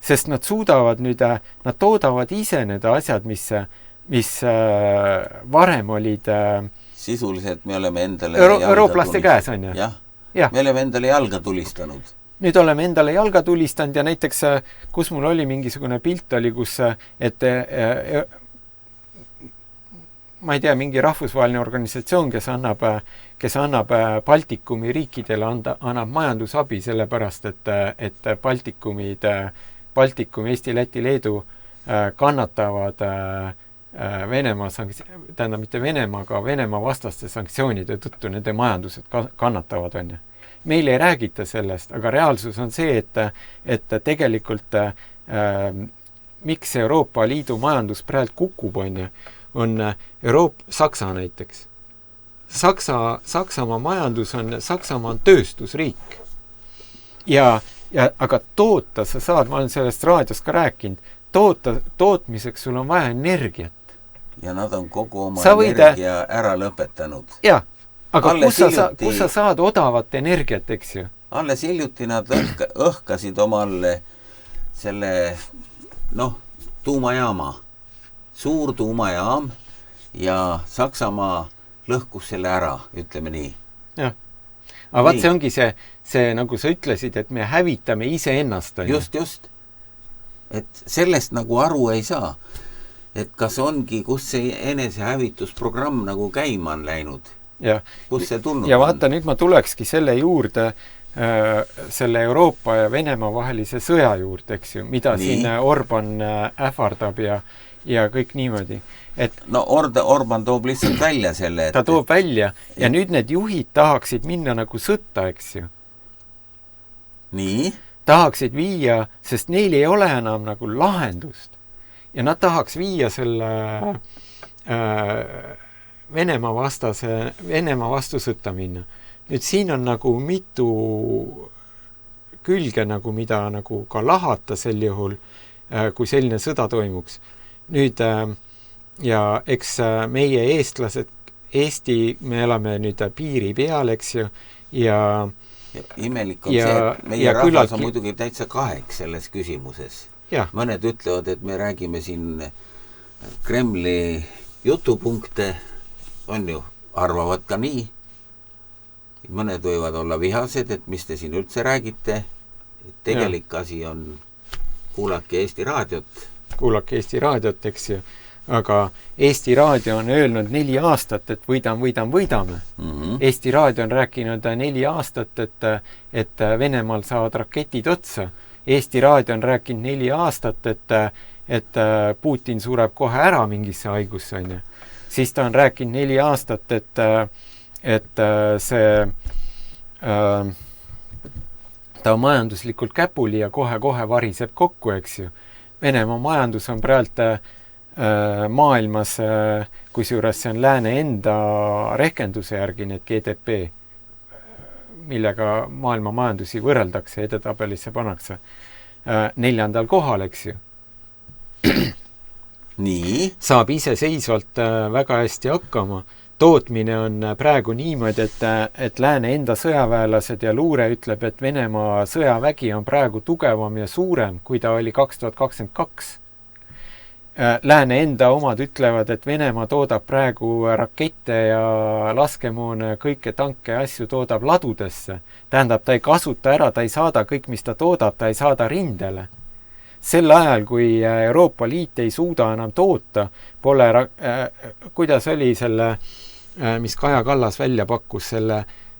Sest nad suudavad nad toodavad ise need asjad, mis varem olid sisuliselt me oleme endale eurooplaste käes, on ju? Jah, me oleme endale jalga tulistanud. Nüüd oleme endale jalga tulistanud ja näiteks, kus mul oli mingisugune pilt oli, kus, et ma ei tea, mingi rahvusvaheline organisatsioon, kes annab Baltikumi riikidele, annab majandusabi sellepärast, et Baltikumi, Eesti, Läti, Leedu kannatavad Venemaa mitte Venemaa, aga Venemaa vastaste sanktsioonide tõttu nende majandused kannatavad, on ju. Meil ei räägita sellest, aga reaalsus on see, et tegelikult miks Euroopa Liidu majandus praegu kukub, on Saksa näiteks. Saksamaa majandus Saksamaa on tööstusriik. Aga toota sa saad, ma olen sellest raadiost ka rääkinud, tootmiseks sul on vaja energiat. Ja nad on kogu oma energia ära lõpetanud. Jah, aga kus sa saad odavat energiat, eks ju? Alles hiljuti nad õhkasid omalle selle, tuumajaama. Suur tuumajaam ja Saksamaa lõhkus selle ära, ütleme nii. Jah. Aga vaat see ongi see, nagu sa ütlesid, et me hävitame ise ennast. Just. Et sellest nagu aru ei saa. Et kas ongi, kus see enesehävitusprogramm nagu käima on läinud? Ja. Kus see tulnud ja vaata, nüüd ma tulekski selle juurde, selle Euroopa ja Venemaa vahelise sõja juurde, eks ju, mida nii. Siin Orban ähvardab ja kõik niimoodi. Orban toob lihtsalt välja selle. Ta toob välja ja nüüd need juhid tahaksid minna nagu sõtta, eks ju. Nii? Tahaksid viia, sest neil ei ole enam nagu lahendust. Ja nad tahaks viia selle Venemaa vastu sõtta minna. Nüüd siin on nagu mitu külge, nagu mida nagu ka lahata sel juhul, kui selline sõda toimuks. Nüüd, ja eks meie eestlased, me elame nüüd piiri peal, eks ju, ja imelik on see, et meie rahvas on muidugi täitsa kaheks selles küsimuses. Ja. Mõned ütlevad, et me räägime siin Kremli jutupunkte, on ju, arvavad ka nii. Mõned võivad olla vihased, et mis te siin üldse räägite. Tegelik asi on kuulake Eesti raadiot. Kuulake Eesti raadiot, eks ju. Aga Eesti raadio on öelnud 4 aastat, et võidame. Mm-hmm. Eesti raadio on rääkinud 4 aastat, et Venemaal saavad raketid otsa. Eesti raadio on rääkinud 4 aastat, et Putin sureb kohe ära mingisse haigusse, on ju. Siis ta on rääkinud 4 aastat, et ta on majanduslikult käpuli ja kohe variseb kokku, eks ju. Venemaa majandus on praegu maailmas, kusjuures see on lääne enda rehkenduse järgi, need GDP, millega maailma majandusi võrreldakse, edetabelisse pannakse 4. kohal, eks ju. Nii? Saab iseseisvalt väga hästi hakkama. Tootmine on praegu niimoodi, et lääne enda sõjaväelased ja luure ütleb, et Venemaa sõjavägi on praegu tugevam ja suurem, kui ta oli 2022. lääne enda omad ütlevad, et Venemaa toodab praegu rakette ja laskemoone ja kõike tanke ja asju toodab ladudesse. Tähendab, ta ei kasuta ära, ta ei saada kõik, mis ta toodab, ta ei saada rindele. Sel ajal, kui Euroopa Liit ei suuda enam toota, pole, kuidas oli selle, mis Kaja Kallas välja pakkus,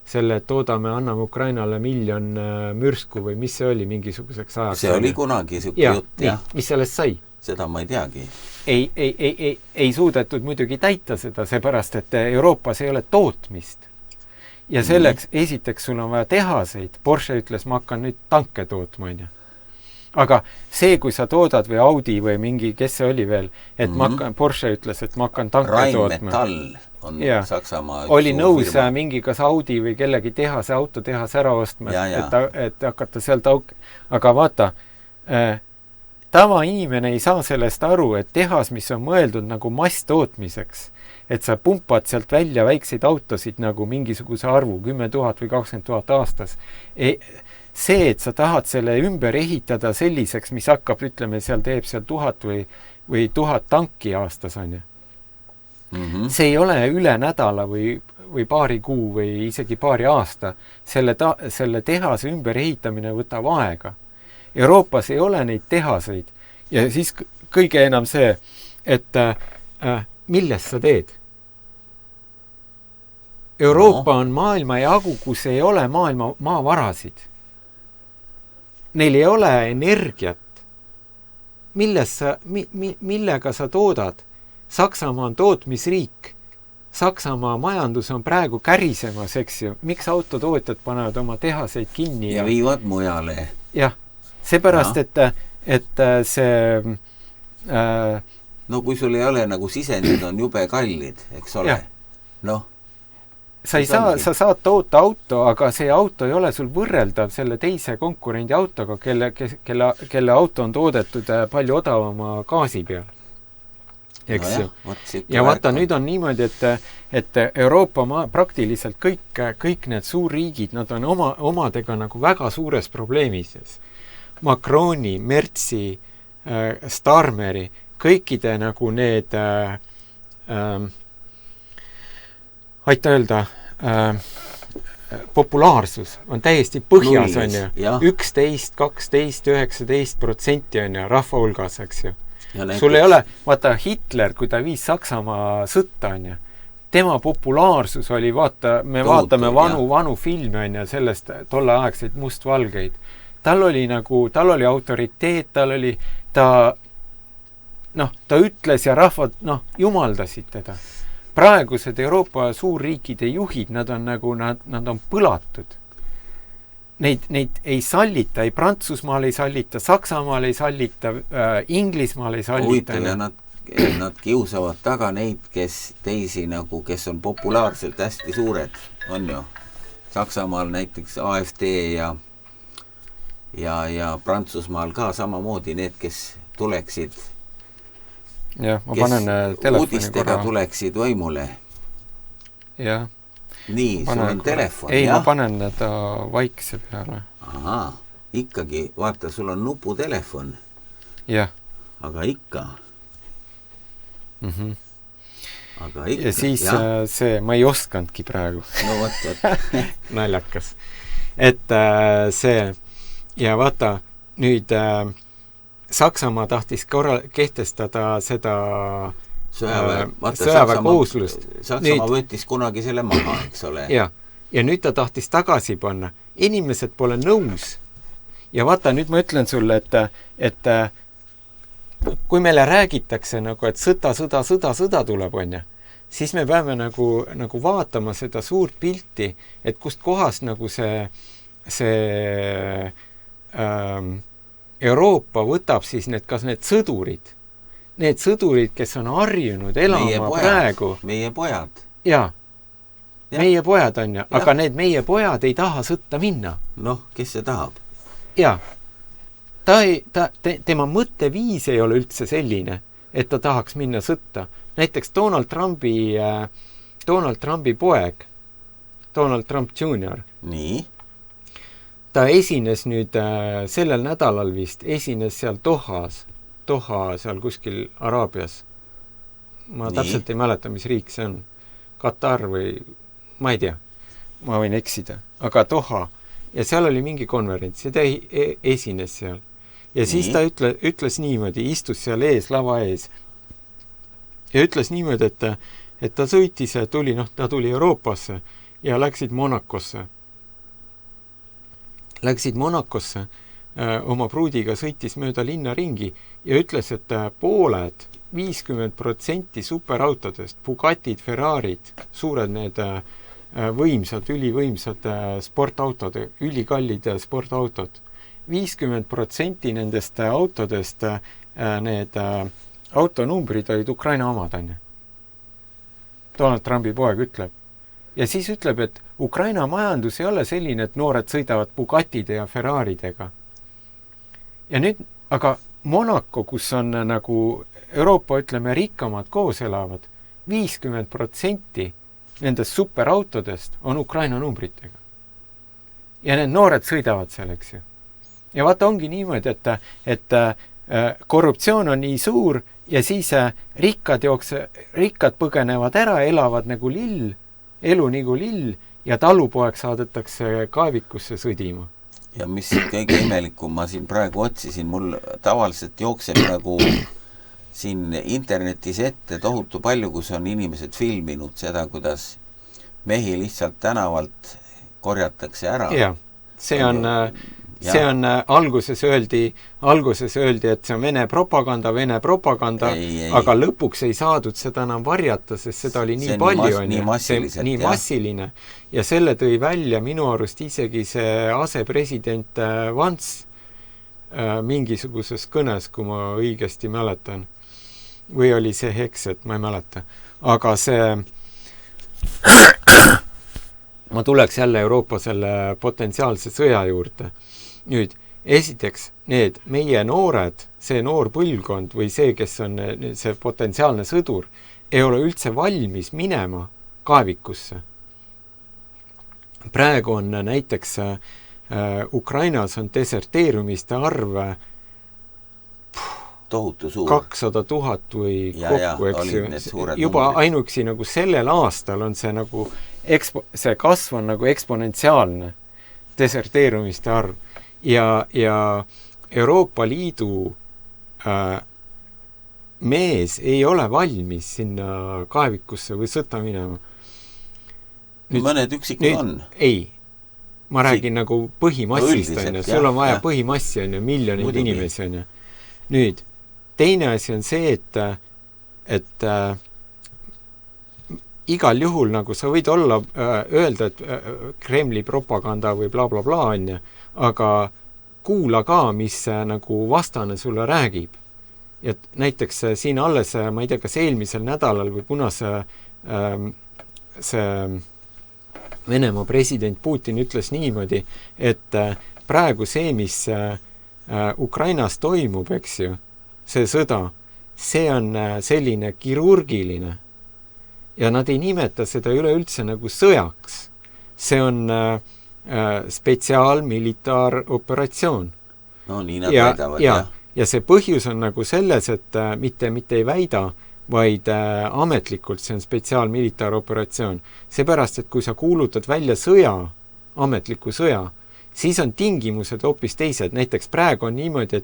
selle toodame, anname Ukrainale 1 miljon mürsku või mis see oli mingisuguseks ajaks? See oli kunagi siuke jutt, jah. Mis sellest sai? Seda ma ei teagi. Ei suudetud muidugi täita seda, seepärast, et Euroopas ei ole tootmist. Ja selleks esiteks sul on vaja tehaseid. Porsche ütles, ma hakkan nüüd tanke tootma, on ju. Aga see, kui sa toodad või Audi või mingi, kes see oli veel, et Porsche ütles, et ma hakkan tanke tootma. Rheinmetall on Saksamaa oli nõus mingi kas Audi või kellegi tehase, autotehase ära ostma, et hakata sealt Aga vaata, tavainimene ei saa sellest aru, et tehas, mis on mõeldud nagu masstootmiseks, et sa pumpad sealt välja väikseid autosid nagu mingisuguse arvu, 10 000 või 20 000 aastas. See, et sa tahad selle ümber ehitada selliseks, mis hakkab, ütleme, seal teeb seal 1000 või 1000 tanki aastas, on ju. See ei ole üle nädala või paari kuu või isegi paari aasta. Selle tehase ümber ehitamine võtab aega. Euroopas ei ole neid tehaseid ja siis kõige enam see, et millest sa teed? Euroopa on maailma jagu, kus ei ole maailma maavarasid. Neil ei ole energiat. Millega sa toodad? Saksamaa on tootmisriik. Saksamaa majandus on praegu kärisemas, eks ju. Miks autotootjad panevad oma tehaseid kinni? Ja viivad mujale. Jah. Seepärast, et see... No kui sul ei ole nagu sisendid on jube kallid, eks ole? Noh. Sa saad toota auto, aga see auto ei ole sul võrreldav selle teise konkurendi autoga, kelle auto on toodetud palju odavama gaasi peal. Eks ju. Ja vaata, nüüd on niimoodi, et Euroopa praktiliselt kõik need suurriigid, nad on omadega nagu väga suures probleemis. Macroni, Mertsi, Starmeri, kõikide nagu need aita öelda populaarsus on täiesti põhjas, on ju. 11, 12, 19% on ju rahva hulgas, eks ju. Sul ei ole, vaata Hitler, kui ta viis Saksamaa sõtta, on ju. Tema populaarsus oli, vaatame vanu filme, on ju, sellest tolleaegseid mustvalgeid. Tal oli autoriteet, ta ütles ja rahvad, jumaldasid teda. Praegused Euroopa suurriikide juhid, nad on põlatud. Neid ei sallita, ei Prantsusmaal ei sallita, Saksamaal ei sallita, Inglismaal ei sallita. Huvitav, ja nad kiusavad taga neid, kes on populaarselt hästi suured, on ju. Saksamaal näiteks AfD ja Prantsusmaal ka samamoodi need, kes tuleksid uudistega tuleksid võimule. Jah. Nii, sul on telefon. Ei, ma panen ta vaikse peale. Ahaa, ikkagi, vaata, sul on nuputelefon. Jah. Aga ikka. Aga ikka. Ja siis see, ma ei oskanudki praegu. No võt. Naljakas. Et see... Ja vaata, nüüd Saksamaa tahtis kehtestada seda sõjaväekohuslust. Saksamaa võttis kunagi selle maha, eks ole. Ja nüüd ta tahtis tagasi panna. Inimesed pole nõus. Ja vaata, nüüd ma ütlen sulle, et kui meile räägitakse, et sõda tuleb, on ja, siis me peame nagu vaatama seda suurt pilti, et kust kohast nagu see Euroopa võtab siis kas need sõdurid, kes on harjunud elama praegu. Meie pojad. Jaa, meie pojad on ja, aga need meie pojad ei taha sõtta minna. Noh, kes see tahab? Jaa, tema mõtteviis ei ole üldse selline, et ta tahaks minna sõtta. Näiteks Donald Trumpi poeg, Donald Trump Jr. Nii? Ta esines nüüd sellel nädalal vist, esines seal Dohas Doha seal kuskil Araabias. Ma täpselt ei mäleta, mis riik see on. Katar või ma ei tea. Ma võin eksida. Aga Doha. Ja seal oli mingi konverents ja ta esines seal. Ja siis ta ütles niimoodi, istus seal ees, lava ees. Ja ütles niimoodi, et ta sõitis ja ta tuli Euroopasse ja läksid Monakosse. Läksid Monakosse, oma pruudiga sõitis mööda linna ringi ja ütles, et pooled, 50% superautodest, Bugatid, Ferrarid, suured need võimsad, ülivõimsad sportautod, ülikallid sportautod. 50% nendest autodest, need autonumbrid olid Ukraina omad, on ju. Donald Trumpi poeg ütleb. Ja siis ütleb, et Ukraina majandus ei ole selline, et noored sõidavad Bugatide ja Ferraridega. Ja nüüd, aga Monaco, kus on nagu Euroopa, ütleme, rikkamad koos elavad, 50% nendest superautodest on Ukraina numbritega. Ja need noored sõidavad seal, eks ju. Ja vaata, ongi niimoodi, et korruptsioon on nii suur ja siis rikkad põgenevad ära, elavad nagu lill, elu nagu lill ja talupoeg saadetakse kaevikusse sõdima. Ja mis kõige imelikum, ma siin praegu otsisin, mul tavaliselt jookseb nagu siin internetis ette tohutu palju, kus on inimesed filminud seda, kuidas mehi lihtsalt tänavalt korjatakse ära. Ja, see on alguses öeldi, et see on Vene propaganda, aga lõpuks ei saadud seda enam varjata, sest seda oli nii palju. Nii massiline. Ja selle tõi välja minu arust isegi see asepresident Vance mingisuguses kõnes, kui ma õigesti mäletan. Või oli see Hekset, ma ei mäleta. Aga see ma tuleks jälle Euroopa selle potentsiaalse sõja juurde. Nüüd, esiteks, need meie noored, see noor põlvkond või see, kes on see potentsiaalne sõdur, ei ole üldse valmis minema kaevikusse. Praegu on näiteks Ukrainas on deserteerumiste arv tohutu suur. 200 000 või kokku, eks ju. Juba ainuüksi nagu sellel aastal on see nagu see kasv on nagu eksponentsiaalne deserteerumiste arv. Ja Euroopa Liidu mees ei ole valmis sinna kaevikusse või sõtta minema. Mõned üksikud on. Ei. Ma räägin nagu põhimassist, on ju. Sul on vaja põhimassi, on ju, miljonid inimesi, on ju. Nüüd, teine asi on see, et igal juhul nagu sa võid olla, öelda, et Kremli propaganda või bla bla bla, on ju, aga kuula ka, mis nagu vastane sulle räägib. Et näiteks siin alles, ma ei tea, kas eelmisel nädalal või kuna see Venemaa president Putin ütles niimoodi, et praegu see, mis Ukrainas toimub, eks ju, see sõda, see on selline kirurgiline. Ja nad ei nimeta seda üleüldse nagu sõjaks. See on spetsiaalmilitaaroperatsioon. No nii nad väidavad, jah. Ja see põhjus on nagu selles, et mitte ei väida, vaid ametlikult see on spetsiaalmilitaaroperatsioon. Seepärast, et kui sa kuulutad välja sõja, ametliku sõja, siis on tingimused hoopis teised. Näiteks praegu on niimoodi,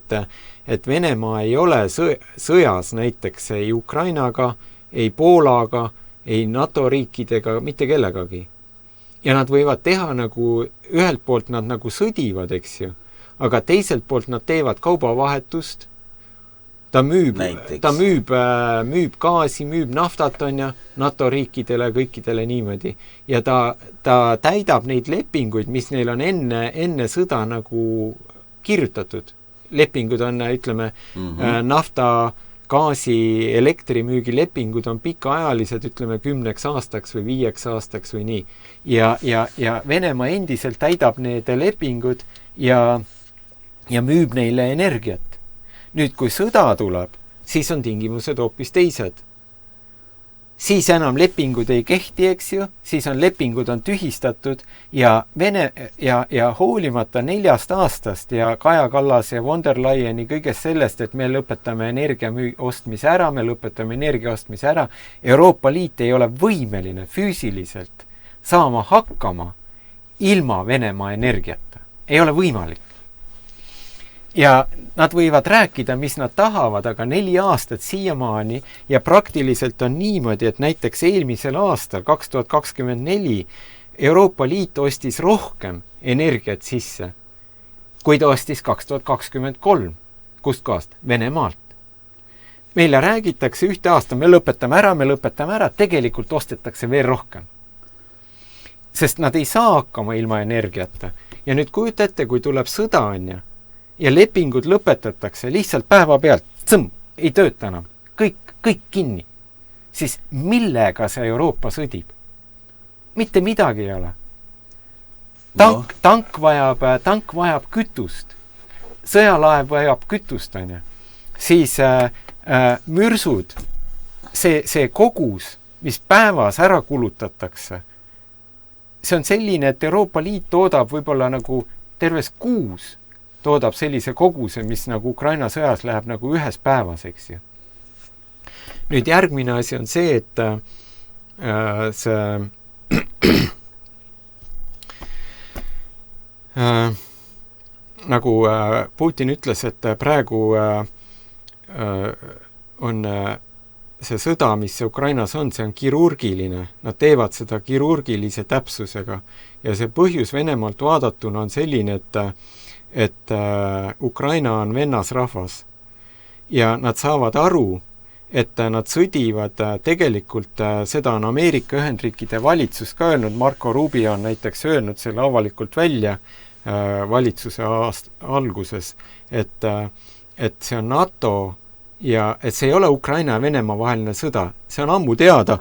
et Venemaa ei ole sõjas näiteks ei Ukrainaga, ei Poolaga, ei NATO riikidega, mitte kellegagi. Ja nad võivad teha nagu, ühelt poolt nad nagu sõdivad, eks ju, aga teiselt poolt nad teevad kaubavahetust, ta müüb gaasi, müüb naftat, on ja NATO riikidele, kõikidele niimoodi. Ja ta täidab neid lepinguid, mis neil on enne sõda nagu kirjutatud. Lepingud on, ütleme, nafta, gaasi, elektrimüügi lepingud on pikaajalised, ütleme 10 aastaks või 5 aastaks või nii. Ja Venemaa endiselt täidab need lepingud ja müüb neile energiat. Nüüd, kui sõda tuleb, siis on tingimused hoopis teised. siis enam lepingud ei kehti, eks ju, siis lepingud on tühistatud ja ja hoolimata 4 aastast ja Kaja Kallas ja von der Leyeni kõigest sellest, et me lõpetame energia ostmise ära, Euroopa Liit ei ole võimeline füüsiliselt saama hakkama ilma Venemaa energiata. Ei ole võimalik. Ja nad võivad rääkida, mis nad tahavad, aga 4 aastat siiamaani ja praktiliselt on niimoodi, et näiteks eelmisel aastal, 2024, Euroopa Liit ostis rohkem energiat sisse, kui ta ostis 2023. Kust kohast? Venemaalt. Meile räägitakse 1 aasta, me lõpetame ära, tegelikult ostetakse veel rohkem. Sest nad ei saa hakkama ilma energiata. Ja nüüd kujuta ette, kui tuleb sõda on ja lepingud lõpetatakse lihtsalt päeva pealt, ei tööta enam, kõik kinni. Siis millega see Euroopa sõdib? Mitte midagi ei ole. Tank vajab kütust. Sõjalaev vajab kütust, on ja. Siis mürsud, see kogus, mis päevas ära kulutatakse, see on selline, et Euroopa Liit toodab võib-olla nagu terves kuus toodab sellise koguse, mis nagu Ukraina sõjas läheb nagu 1 päevas, eks ju. Nüüd järgmine asi on see, et nagu Putin ütles, et praegu on see sõda, mis Ukrainas on, see on kirurgiline. Nad teevad seda kirurgilise täpsusega. Ja see põhjus Venemaalt vaadatuna on selline, et Ukraina on vennasrahvas. Ja nad saavad aru, et nad sõdivad tegelikult, seda on Ameerika Ühendriikide valitsus ka öelnud, Marco Rubio on näiteks öelnud selle avalikult välja valitsuse alguses, et see on NATO ja et see ei ole Ukraina ja Venemaa vaheline sõda. See on ammu teada,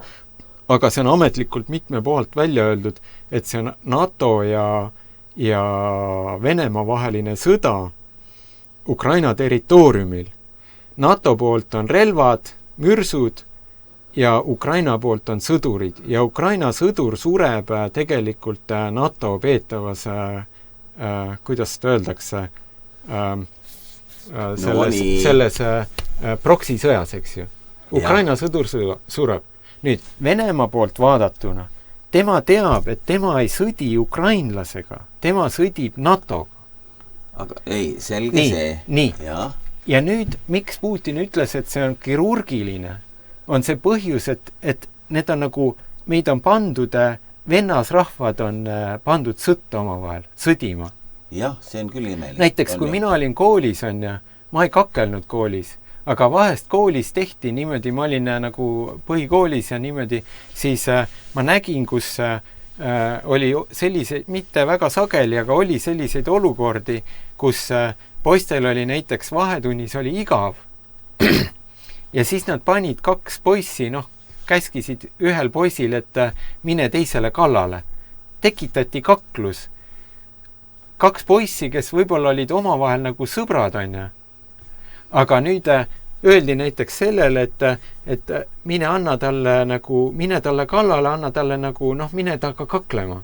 aga see on ametlikult mitme poolt välja öeldud, et see on NATO ja Venemaa vaheline sõda Ukraina territooriumil. NATO poolt on relvad, mürsud ja Ukraina poolt on sõdurid. Ja Ukraina sõdur sureb tegelikult NATO peetavas, kuidas seda öeldakse, selles proksisõjas, eks ju. Ukraina sõdur sureb. Nüüd, Venemaa poolt vaadatuna, tema teab, et tema ei sõdi ukrainlasega, tema sõdib NATO-ga. Aga ei, selge see. Nii. Ja nüüd, miks Putin ütles, et see on kirurgiline, on see põhjus, et need on nagu, meid on pandud, vennasrahvad on pandud sõtta omavahel, sõdima. Jah, see on küll imelik. Näiteks, kui mina olin koolis, ma ei kakelnud koolis, aga vahest koolis tehti niimoodi, ma olin nagu põhikoolis ja niimoodi, siis ma nägin, kus oli selliseid, mitte väga sageli, aga oli selliseid olukordi, kus poistel oli näiteks vahetunnis oli igav ja siis nad panid 2 poissi, käskisid ühel poisil, et mine teisele kallale. Tekitati kaklus. 2 poissi, kes võib-olla olid omavahel nagu sõbrad, on. Aga nüüd öeldi näiteks sellele, et mine anna talle nagu, mine talle kallale, anna talle nagu, mine temaga kaklema.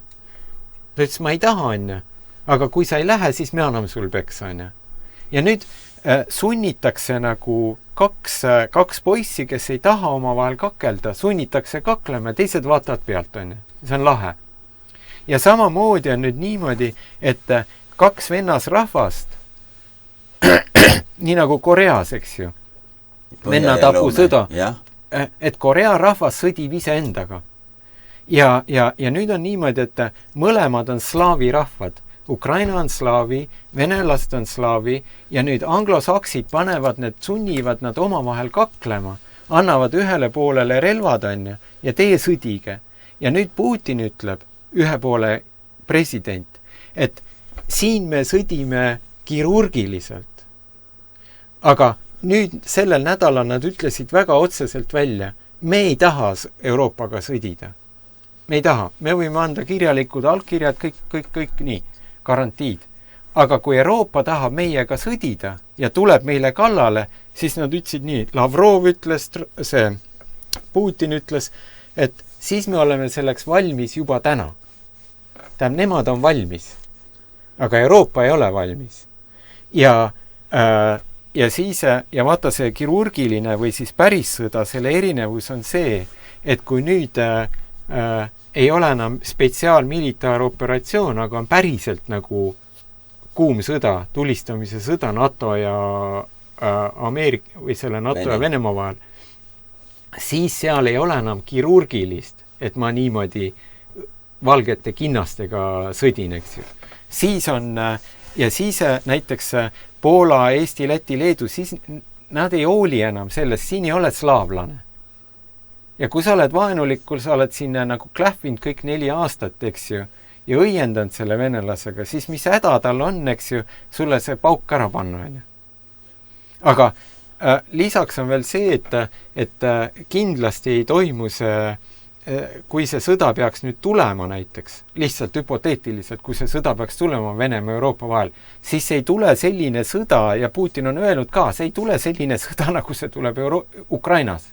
Ta ütles, ma ei taha, on. Aga kui sa ei lähe, siis me anname sul peksa, on. Ja nüüd sunnitakse nagu 2 poissi, kes ei taha omavahel kakelda, sunnitakse kaklema ja teised vaatavad pealt, on. See on lahe. Ja samamoodi on nüüd niimoodi, et 2 vennasrahvast, nii nagu Koreas, eks ju, vennatapu sõda, et Korea rahvas sõdib iseendaga. Ja nüüd on niimoodi, et mõlemad on slaavi rahvad. Ukraina on slaavi, venelast on slaavi ja nüüd anglosaksid panevad need, sunnivad nad omavahel kaklema, annavad ühele poolele relvad, on ja teie sõdige. Ja nüüd Putin ütleb, ühe poole president, et siin me sõdime kirurgiliselt. Aga nüüd sellel nädalal nad ütlesid väga otseselt välja, me ei taha Euroopaga sõdida. Me ei taha. Me võime anda kirjalikud allkirjad, kõik nii, garantiid. Aga kui Euroopa tahab meiega sõdida ja tuleb meile kallale, siis nad ütlesid nii, Lavrov ütles, see Putin ütles, et siis me oleme selleks valmis juba täna. Tähendab, nemad on valmis, aga Euroopa ei ole valmis. Ja siis, ja vaata see kirurgiline või siis päris sõda, selle erinevus on see, et kui nüüd ei ole enam spetsiaalmilitaaroperatsioon, aga on päriselt nagu kuum sõda, tulistamise sõda NATO ja Ameerika või selle NATO ja Venemaa vahel, siis seal ei ole enam kirurgilist, et ma niimoodi valgete kinnastega sõdin, eks ju. Siis on, ja siis näiteks Poola, Eesti, Läti, Leedu, siis nad ei hooli enam sellest, siin ei ole slaavlane. Ja kui sa oled vaenulikul, sa oled sinna nagu klähvinud kõik 4 aastat, eks ju, ja õiendanud selle venelasega, siis mis häda tal on, eks ju, sulle see pauk ära panna, on ju. Aga lisaks on veel see, et kindlasti ei toimu see, kui see sõda peaks nüüd tulema näiteks, lihtsalt hüpoteetiliselt, kui see sõda peaks tulema Venemaa ja Euroopa vahel, siis ei tule selline sõda, ja Putin on öelnud ka, see ei tule selline sõda, nagu see tuleb Ukrainas.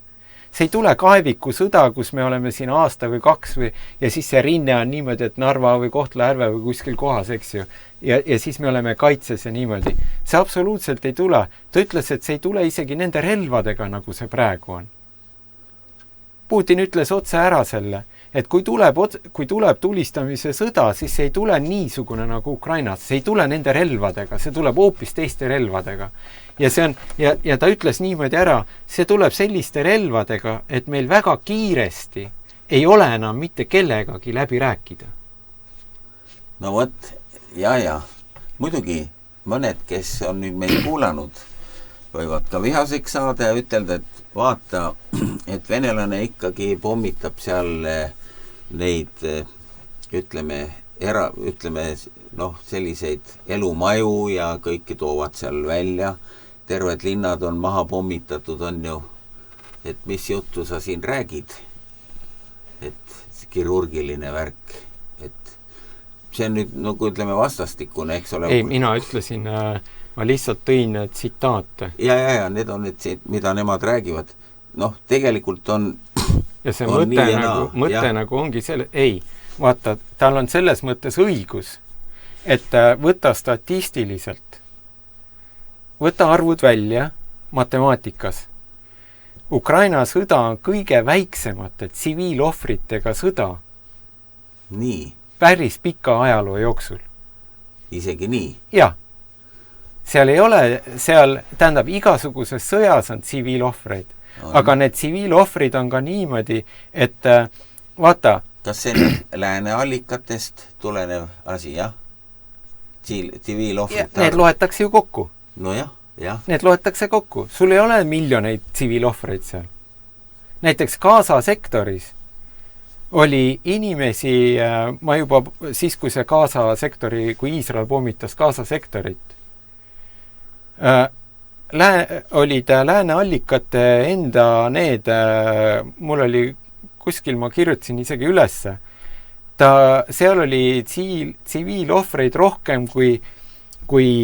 See ei tule kaeviku sõda, kus me oleme siin aasta või 2 või, ja siis see rinne on niimoodi, et Narva või Kohtla-Järve või kuskil kohas, eks ju. Ja siis me oleme kaitses ja niimoodi. See absoluutselt ei tule. Ta ütles, et see ei tule isegi nende relvadega, nagu see praegu on. Putin ütles otse ära selle, et kui tuleb tulistamise sõda, siis see ei tule niisugune nagu Ukrainas. See ei tule nende relvadega, see tuleb hoopis teiste relvadega. Ja see on, ja ta ütles niimoodi ära, see tuleb selliste relvadega, et meil väga kiiresti ei ole enam mitte kellegagi läbi rääkida. No vot, ja. Muidugi mõned, kes on nüüd meid kuulanud, võivad ka vihaseks saada ja ütelda, et vaata, et venelane ikkagi pommitab seal neid, ütleme, selliseid elumaju ja kõiki toovad seal välja. Terved linnad on maha pommitatud, on ju, et mis juttu sa siin räägid, et kirurgiline värk, et see on nüüd, nagu ütleme, vastastikune, eks ole. Ei, mina ütlesin, ma lihtsalt tõin tsitaate. Ja, need on need, mida nemad räägivad. Noh, tegelikult on ja see on mõte nagu ongi selle, ei, vaata, tal on selles mõttes õigus, et võta statistiliselt, võta arvud välja matemaatikas. Ukraina sõda on kõige väiksemate tsiviilohvritega sõda. Nii. Päris pika ajaloo jooksul. Isegi nii? Jah. Seal ei ole, tähendab, igasuguses sõjas on tsiviilohvreid. Aga need tsiviilohvrid on ka niimoodi, et vaata. Kas see on lääne allikatest tulenev asi, jah? Tsiviilohvrid. Need loetakse ju kokku. No jah. Need loetakse kokku. Sul ei ole miljoneid tsiviilohvreid seal. Näiteks Gaza sektoris oli inimesi, ma juba siis, kui see Gaza sektori, kui Iisrael pommitas Gaza sektorit, olid lääne allikate enda need, mul oli kuskil, ma kirjutasin isegi ülesse, seal oli tsiviilohvreid rohkem kui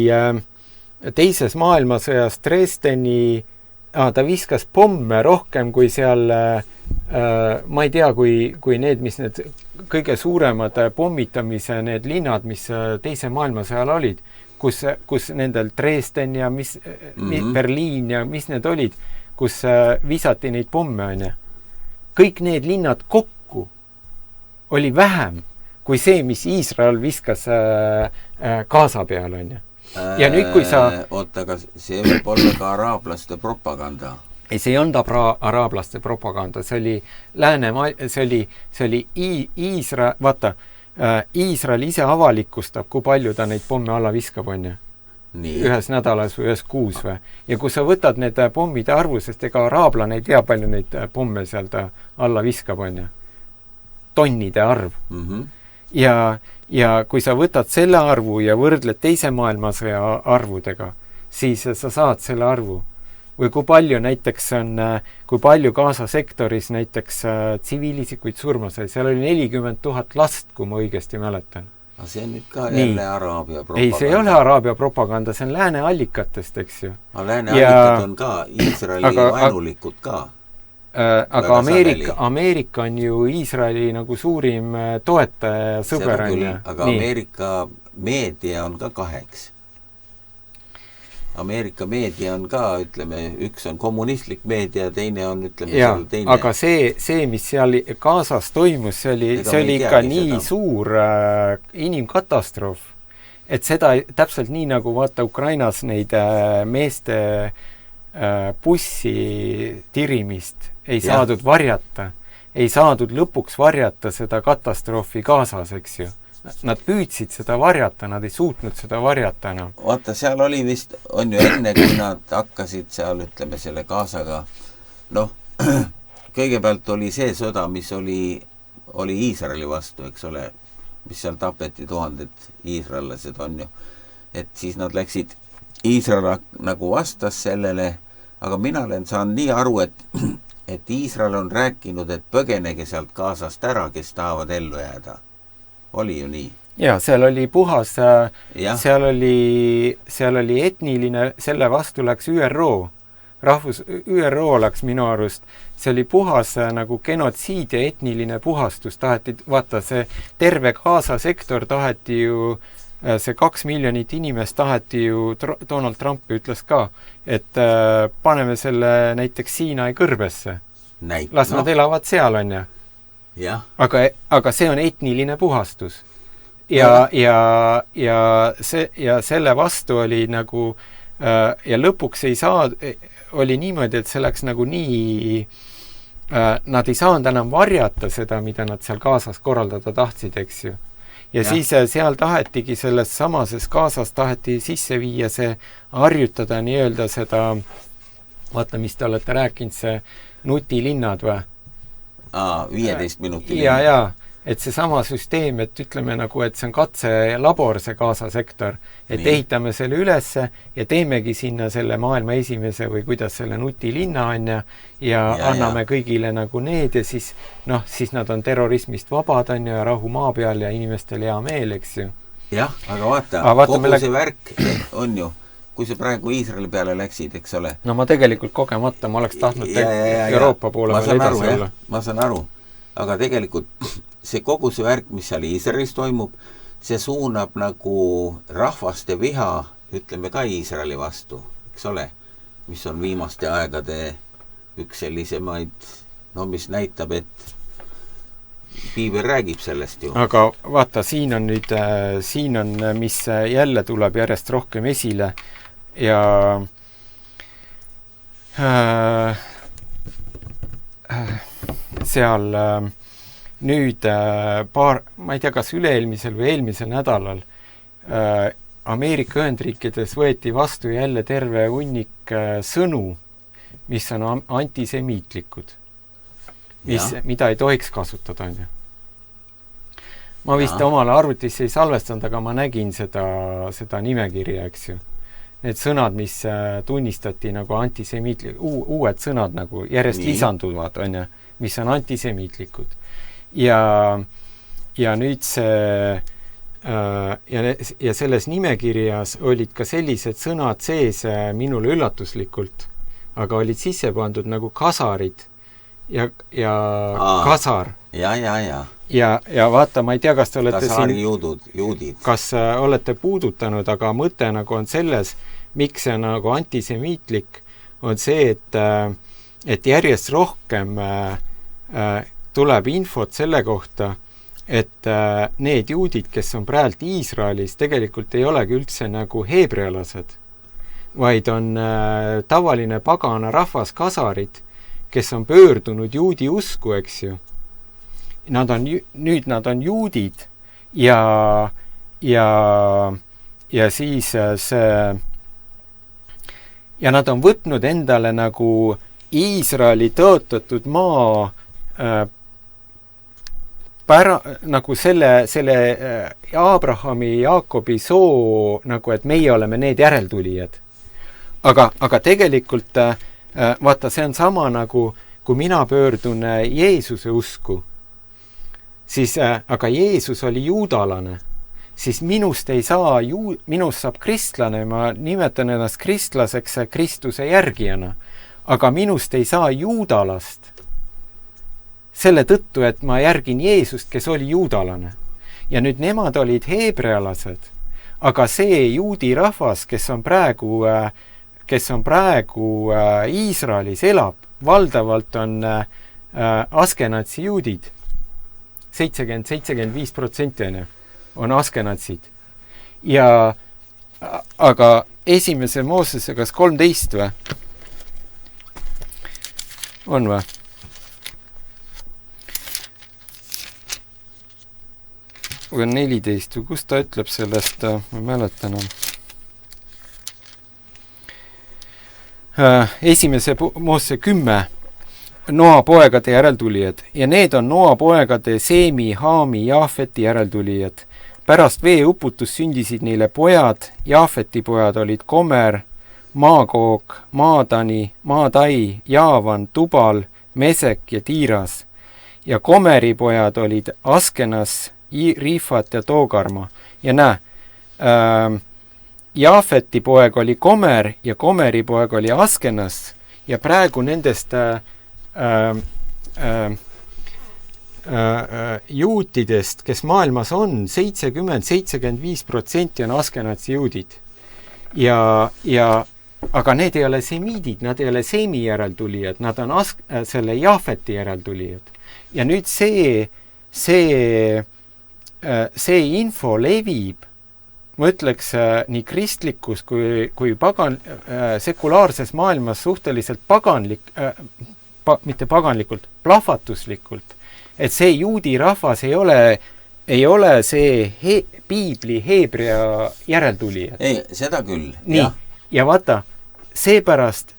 teises maailmasõjas Dresdeni, ta viskas pomme rohkem kui seal, ma ei tea, kui need, mis need kõige suuremad pommitamise need linnad, mis teise maailmasõjal olid, kus nendel Dresden ja Berliin ja mis need olid, kus visati neid pomme, on ju. Kõik need linnad kokku oli vähem kui see, mis Iisrael viskas Gaza peal, on ju. Ja nüüd, kui sa... Oota, aga see võib olla ka araablaste propaganda. Ei, see ei olnud araablaste propaganda, see oli Iisrael, vaata, Iisrael ise avalikustab, kui palju ta neid pomme alla viskab, on ju. Ühes nädalas või ühes kuus või. Ja kui sa võtad need pommide arvu, sest ega araablane ei tea, palju neid pomme seal ta alla viskab, on ju. Tonnide arv. Ja kui sa võtad selle arvu ja võrdled teise maailmasõja arvudega, siis sa saad selle arvu. Või kui palju näiteks on, kui palju Gaza sektoris näiteks tsiviilisikuid surma sai, seal oli 40 000 last, kui ma õigesti mäletan. Aga see on nüüd ka jälle Araabia propaganda. Ei, see ei ole Araabia propaganda, see on lääne allikatest, eks ju. Aga lääne allikad on ka Iisraeli vaenulikud ka. aga Ameerika on ju Iisraeli nagu suurim toetaja ja sõber. Aga nii. Ameerika meedia on ka kaheks. Ameerika meedia on ka, ütleme, üks on kommunistlik meedia ja teine on, ütleme, seal teine. Aga see, mis seal Gazas toimus, see oli ikka nii seda. Suur inimkatastroof, et seda täpselt nii nagu vaata Ukrainas neid meeste bussi tirimist ei saadud varjata. Ei saadud lõpuks varjata seda katastroofi Gazas, eks ju. Nad püüdsid seda varjata, nad ei suutnud seda varjata enam. Vaata, seal oli vist, on ju enne, kui nad hakkasid seal, ütleme, selle Gazaga, kõigepealt oli see sõda, mis oli Iisraeli vastu, eks ole, mis seal tapeti 1000 iisraellased on ju. Et siis nad läksid, Iisrael nagu vastas sellele, aga mina olen saanud nii aru, et Iisrael on rääkinud, et põgenege sealt Gazast ära, kes tahavad ellu jääda. Oli ju nii? Ja, seal oli puhas, seal oli etniline, selle vastu läks ÜRO. ÜRO läks minu arust. See oli puhas nagu genotsiid ja etniline puhastus. Vaata, see terve Gaza sektor taheti ju, see 2 miljonit inimest taheti ju, Donald Trump ütles ka, et paneme selle näiteks Siinai kõrbesse. Las nad elavad seal, on ju. Ja. Aga see on etniline puhastus. Ja selle vastu oli nagu ja lõpuks oli niimoodi, et see läks nagu nii nad ei saanud enam varjata seda, mida nad seal Gazas korraldada tahtsid, eks ju. Ja siis seal tahetigi selles samases Gazas taheti sisse viia see harjutada nii-öelda seda, vaata, mis te olete rääkinud, see nutilinnad või? 15 minuti. Ja, et see sama süsteem, et ütleme nagu, et see on katselabor, see Gaza sektor, et nii. Ehitame selle ülesse ja teemegi sinna selle maailma esimese või kuidas selle nutilinna on ja anname kõigile nagu need ja siis nad on terrorismist vabad on ja rahu maa peal ja inimestel hea meel, eks ju. Jah, aga vaata kogu see värk on ju, kui sa praegu Iisraeli peale läksid, eks ole. No ma tegelikult kogemata, ma oleks tahtnud Euroopa poole veel edasi olla. Ma saan aru, aga tegelikult see kogu see värk, mis seal Iisraelis toimub, see suunab nagu rahvaste viha, ütleme ka Iisraeli vastu, eks ole, mis on viimaste aegade üks sellisemaid, mis näitab, et Piibel räägib sellest ju. Aga vaata, siin on, mis jälle tuleb järjest rohkem esile ja seal nüüd ma ei tea, kas üle-eelmisel või eelmisel nädalal Ameerika Ühendriikides võeti vastu jälle terve hunnik sõnu, mis on antisemiitlikud. Mida ei tohiks kasutada, on ju. Ma vist omale arvutisse ei salvestanud, aga ma nägin seda nimekirja, eks ju. Need sõnad, mis tunnistati nagu uued sõnad nagu järjest lisanduvad, on ju, mis on antisemiitlikud. Ja nüüd see ja selles nimekirjas olid ka sellised sõnad sees minule üllatuslikult, aga olid sisse pandud nagu kasarid ja kasar. Ja vaata, ma ei tea, kas te olete juudid. Kas olete puudutanud, aga mõte nagu on selles, miks see nagu antisemiitlik on see, et järjest rohkem tuleb infot selle kohta, et need juudid, kes on praegu Iisraelis, tegelikult ei olegi üldse nagu heebrealased, vaid on tavaline pagana rahvas kasarid, kes on pöördunud juudi usku, eks ju. Nüüd nad on juudid ja siis ja nad on võtnud endale nagu Iisraeli tõotatud maa nagu selle Abrahami, Jaakobi soo nagu, et meie oleme need järeltulijad. Aga tegelikult vaata, see on sama nagu, kui mina pöördun Jeesuse usku, siis, aga Jeesus oli juudalane, siis minust saab kristlane, ma nimetan ennast kristlaseks Kristuse järgijana, aga minust ei saa juudalast, selle tõttu, et ma järgin Jeesust, kes oli juudalane. Ja nüüd nemad olid heebrealased, aga see juudi rahvas, kes on praegu Iisraelis elab, valdavalt on askenatsi juudid. 70-75% on askenatsid. Ja aga esimese Moosese kas 13 või? On või? Või 14 või kus ta ütleb sellest, ma mäletan. Esimese Moosese 10 Noa poegade järeltulijad ja need on Noa poegade Seemi, Haami, Jaafeti järeltulijad. Pärast veeuputus sündisid neile pojad, Jaafeti pojad olid Komer, Maagoog, Maadani, Maadai, Jaavan, Tubal, Mesek ja Tiiras. Ja Komeri pojad olid Askenas, Riifat ja Toogarma. Ja Jaafeti poeg oli Komer ja Komeri poeg oli Askenas ja praegu nendest juutidest, kes maailmas on, 70-75% on askenatsi juudid. Aga need ei ole semiidid, nad ei ole Seemi järeltulijad, nad on selle Jaafeti järeltulijad. Ja nüüd see info levib, ma ütleks, nii kristlikus kui sekulaarses maailmas suhteliselt mitte paganlikult, plahvatuslikult, et see juudi rahvas ei ole see piibli heebrea järeltulijad. Ei, seda küll. Nii, ja vaata, seepärast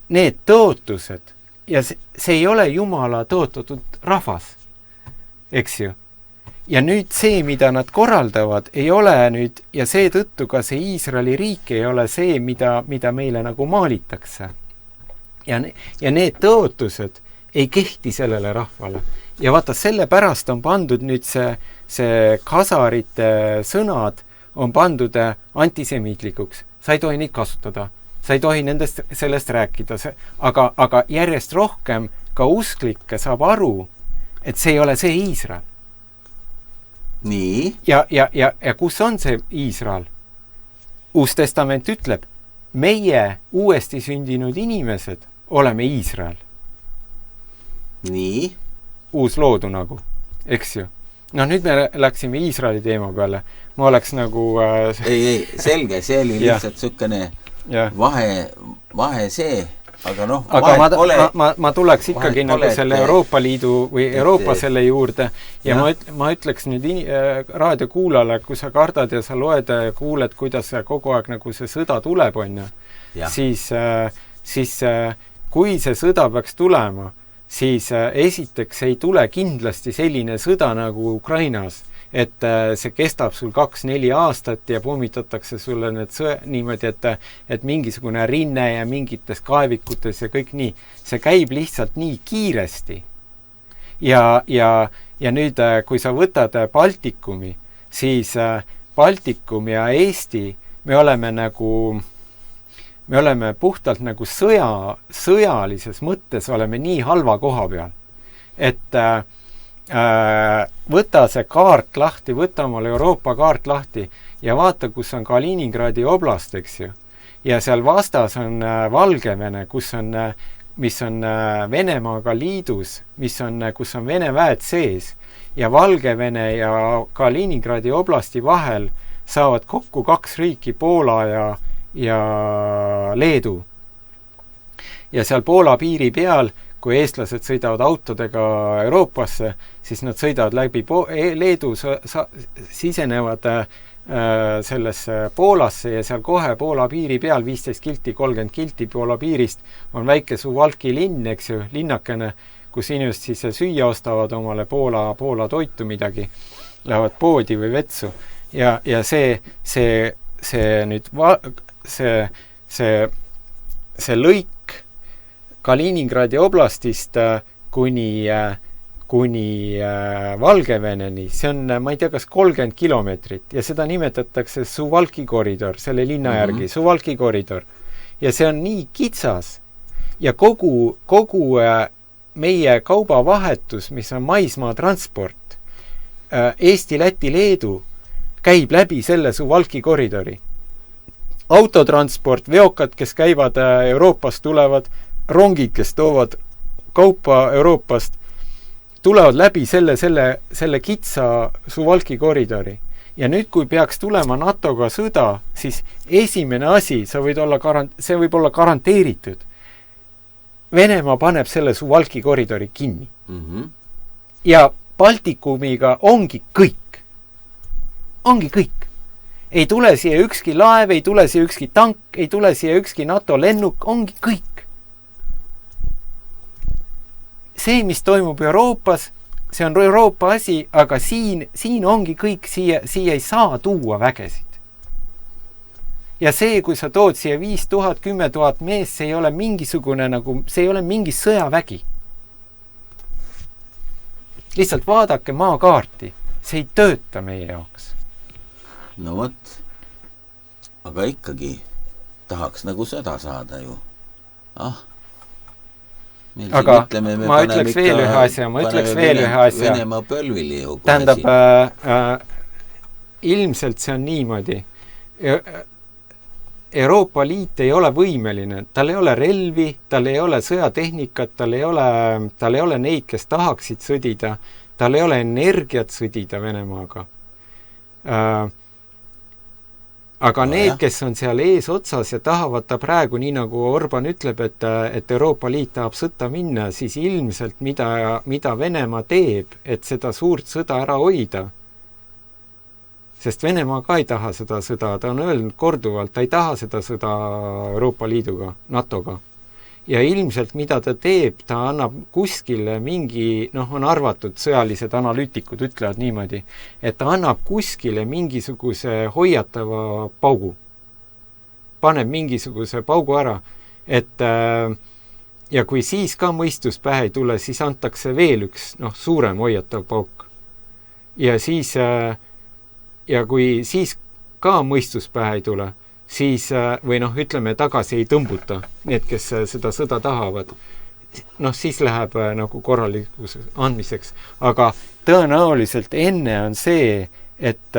need tõotused, ja see ei ole Jumala tõotatud rahvas, eks ju. Ja nüüd see, mida nad korraldavad, ei ole nüüd, ja seetõttu ka see Iisraeli riik ei ole see, mida meile nagu maalitakse. Ja need tõotused ei kehti sellele rahvale. Ja vaata, sellepärast on pandud nüüd see kasarite sõnad on pandud antisemiitlikuks. Sa ei tohi neid kasutada. Sa ei tohi sellest rääkida. Aga järjest rohkem ka usklikke saab aru, et see ei ole see Iisrael. Nii. Ja kus on see Iisrael? Uus testament ütleb, meie uuesti sündinud inimesed oleme Iisrael. Nii. Uus loodu nagu, eks ju. No nüüd me läksime Iisraeli teema peale. Ma oleks nagu... Ei, selge, see oli lihtsalt sükene vahe see, aga noh, aga ma tuleks ikkagi nagu selle Euroopa Liidu või Euroopa selle juurde ja ma ütleks nüüd raadiokuulale, kui sa kardad ja sa loed ja kuuled, kuidas kogu aeg nagu see sõda tuleb, on ju, siis kui see sõda peaks tulema, siis esiteks ei tule kindlasti selline sõda nagu Ukrainas, et see kestab sul 2-4 aastat ja pommitatakse sulle need niimoodi, et mingisugune rinne ja mingites kaevikutes ja kõik nii. See käib lihtsalt nii kiiresti. Ja nüüd, kui sa võtad Baltikumi, siis Baltikum ja Eesti, me oleme puhtalt nagu sõjalises mõttes oleme nii halva koha peal, et võta see kaart lahti, võta omale Euroopa kaart lahti ja vaata, kus on Kaliningradi oblast, eks ju. Ja seal vastas on Valgevene, mis on Venemaaga liidus, kus on Vene väed sees. Ja Valgevene ja Kaliningradi oblasti vahel saavad kokku 2 riiki, Poola ja Leedu. Ja seal Poola piiri peal, kui eestlased sõidavad autodega Euroopasse, siis nad sõidavad läbi Leedu, sisenevad sellesse Poolasse ja seal kohe Poola piiri peal 15 kilti, 30 kilti Poola piirist on väike Suwałki linn, eks ju, linnakene, kus inimesed siis süüa ostavad omale Poola toitu midagi, lähevad poodi või vetsu. Ja see nüüd see lõik Kaliningradi oblastist kuni Valgeveneni, see on, ma ei tea, kas 30 kilomeetrit ja seda nimetatakse Suwałki koridor, selle linna järgi, Suwałki koridor. Ja see on nii kitsas ja kogu meie kaubavahetus, mis on maismaa transport, Eesti, Läti, Leedu, käib läbi selle Suwałki koridori. Autotransport, veokad, kes käivad Euroopast, tulevad, rongid, kes toovad kaupa Euroopast, tulevad läbi selle kitsa Suwałki koridori. Ja nüüd, kui peaks tulema NATO-ga sõda, siis esimene asi, see võib olla garanteeritud. Venemaa paneb selle Suwałki koridori kinni. Ja Baltikumiga ongi kõik. Ongi kõik. Ei tule siia ükski laev, ei tule siia ükski tank, ei tule siia ükski NATO lennuk, ongi kõik. See, mis toimub Euroopas, see on Euroopa asi, aga siin ongi kõik, siia ei saa tuua vägesid. Ja see, kui sa tood siia 5000, 10 000 mees, see ei ole mingisugune see ei ole mingi sõjavägi. Lihtsalt vaadake maakaarti, see ei tööta meie jaoks. No võt, aga ikkagi tahaks nagu sõda saada ju. Aga ma ütleks veel ühe asja. Venemaa põlvili ju. Tähendab, ilmselt see on niimoodi. Euroopa Liit ei ole võimeline, tal ei ole relvi, tal ei ole sõjatehnikat, tal ei ole neid, kes tahaksid sõdida, tal ei ole energiat sõdida Venemaaga. Aga need, kes on seal ees otsas ja tahavad ta praegu, nii nagu Orban ütleb, et Euroopa Liit tahab sõtta minna, siis ilmselt mida Venemaa teeb, et seda suurt sõda ära hoida. Sest Venemaa ka ei taha seda sõda, ta on öelnud korduvalt, ta ei taha seda sõda Euroopa Liiduga, NATO-ga. Ja ilmselt mida ta teeb, ta annab kuskile mingi, on arvatud, sõjalised analüütikud ütlevad niimoodi, et ta annab kuskile mingisuguse hoiatava paugu. Paneb mingisuguse paugu ära, et ja kui siis ka mõistus pähe ei tule, siis antakse veel üks suurem hoiatav pauk. Ja siis ja kui siis ka mõistus pähe ei tule, siis, või ütleme, tagasi ei tõmbuta need, kes seda sõda tahavad, siis läheb nagu korralikus andmiseks. Aga tõenäoliselt enne on see, et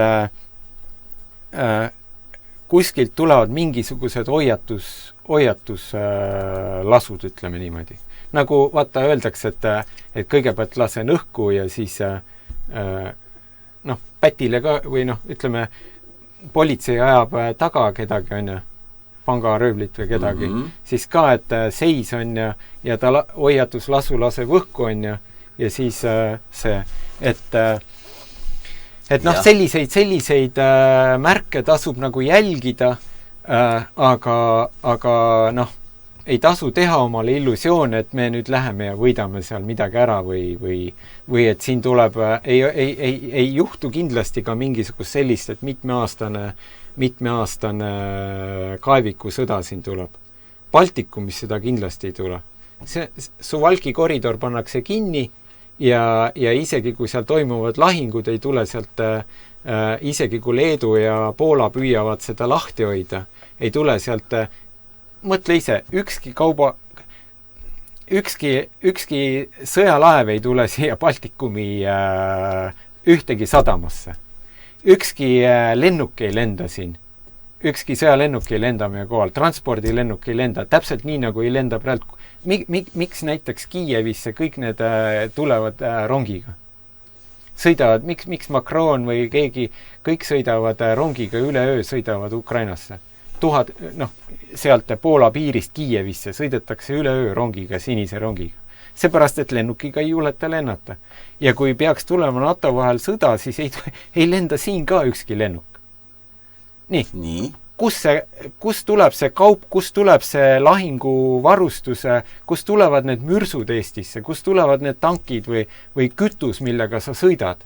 kuskilt tulevad mingisugused hoiatuslasud, ütleme niimoodi. Nagu vaata öeldakse, et kõigepealt lasen õhku ja siis pätile ka, või ütleme, politsei ajab taga kedagi, pangaröövlit või kedagi, siis ka, et seis on ja ta hoiatuslasu laseb õhku ja siis see, et selliseid märke tasub nagu jälgida, aga ei tasu teha omale illusioone, et me nüüd läheme ja võidame seal midagi ära või et siin tuleb, ei juhtu kindlasti ka mingisugust sellist, et mitmeaastane kaevikusõda siin tuleb. Baltikumis seda kindlasti ei tule. Suwałki koridor pannakse kinni ja isegi kui seal toimuvad lahingud, ei tule sealt, isegi kui Leedu ja Poola püüavad seda lahti hoida, ei tule sealt. Mõtle ise, ükski sõjalaev ei tule siia Baltikumi ühtegi sadamasse. Ükski lennuk ei lenda siin. Ükski sõjalennuk ei lenda meie kohal. Transpordilennuk ei lenda. Täpselt nii, nagu ei lenda praegu. Miks näiteks Kiievisse kõik need tulevad rongiga? Sõidavad, miks Macron või keegi, kõik sõidavad rongiga, üleöö sõidavad Ukrainasse. Sealt Poola piirist Kiievisse sõidetakse üleöö rongiga, sinise rongiga. Seepärast, et lennukiga ei juleta lennata. Ja kui peaks tulema NATO vahel sõda, siis ei lenda siin ka ükski lennuk. Nii. Kus tuleb see kaup, kus tuleb see lahinguvarustuse, kus tulevad need mürsud Eestisse, kus tulevad need tankid või kütus, millega sa sõidad?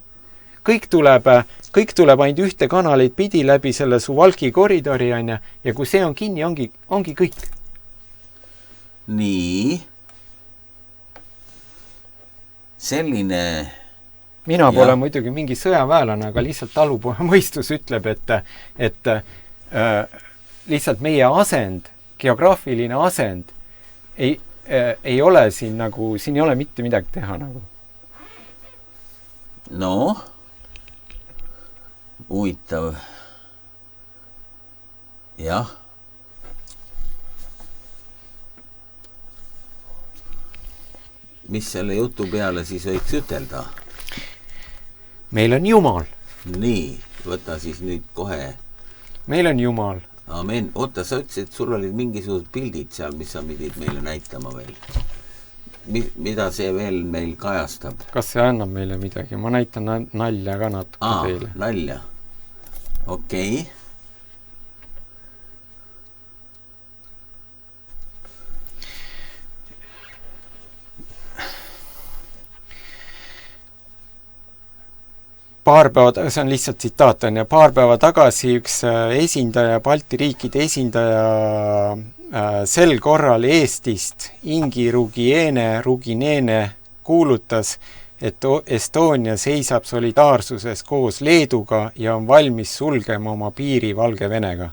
Kõik tuleb ainult ühte kanalit pidi läbi selle Suwałki koridori ja kui see on kinni, ongi kõik. Nii. Selline... Mina pole muidugi mingi sõjaväelane, aga lihtsalt talupoja mõistus ütleb, et lihtsalt meie asend, geograafiline asend ei ole siin ei ole mitte midagi teha nagu. No, huvitav. Jah. Mis selle jutu peale siis võiks ütelda? Meil on Jumal. Nii, võta siis nüüd kohe. Meil on Jumal. Amen. Oota, sa ütlesid, et sul olid mingisugused pildid seal, mis sa pidid meile näitama veel. Mida see veel meil kajastab? Kas see annab meile midagi? Ma näitan nalja ka natuke teile. Nalja. Okei. See on lihtsalt tsitaat on ja paar päeva tagasi üks esindaja, Balti riikide esindaja sel korral Eestist, Ingi Rugineene kuulutas, et Estonia seisab solidaarsuses koos Leeduga ja on valmis sulgema oma piiri Valgevenega.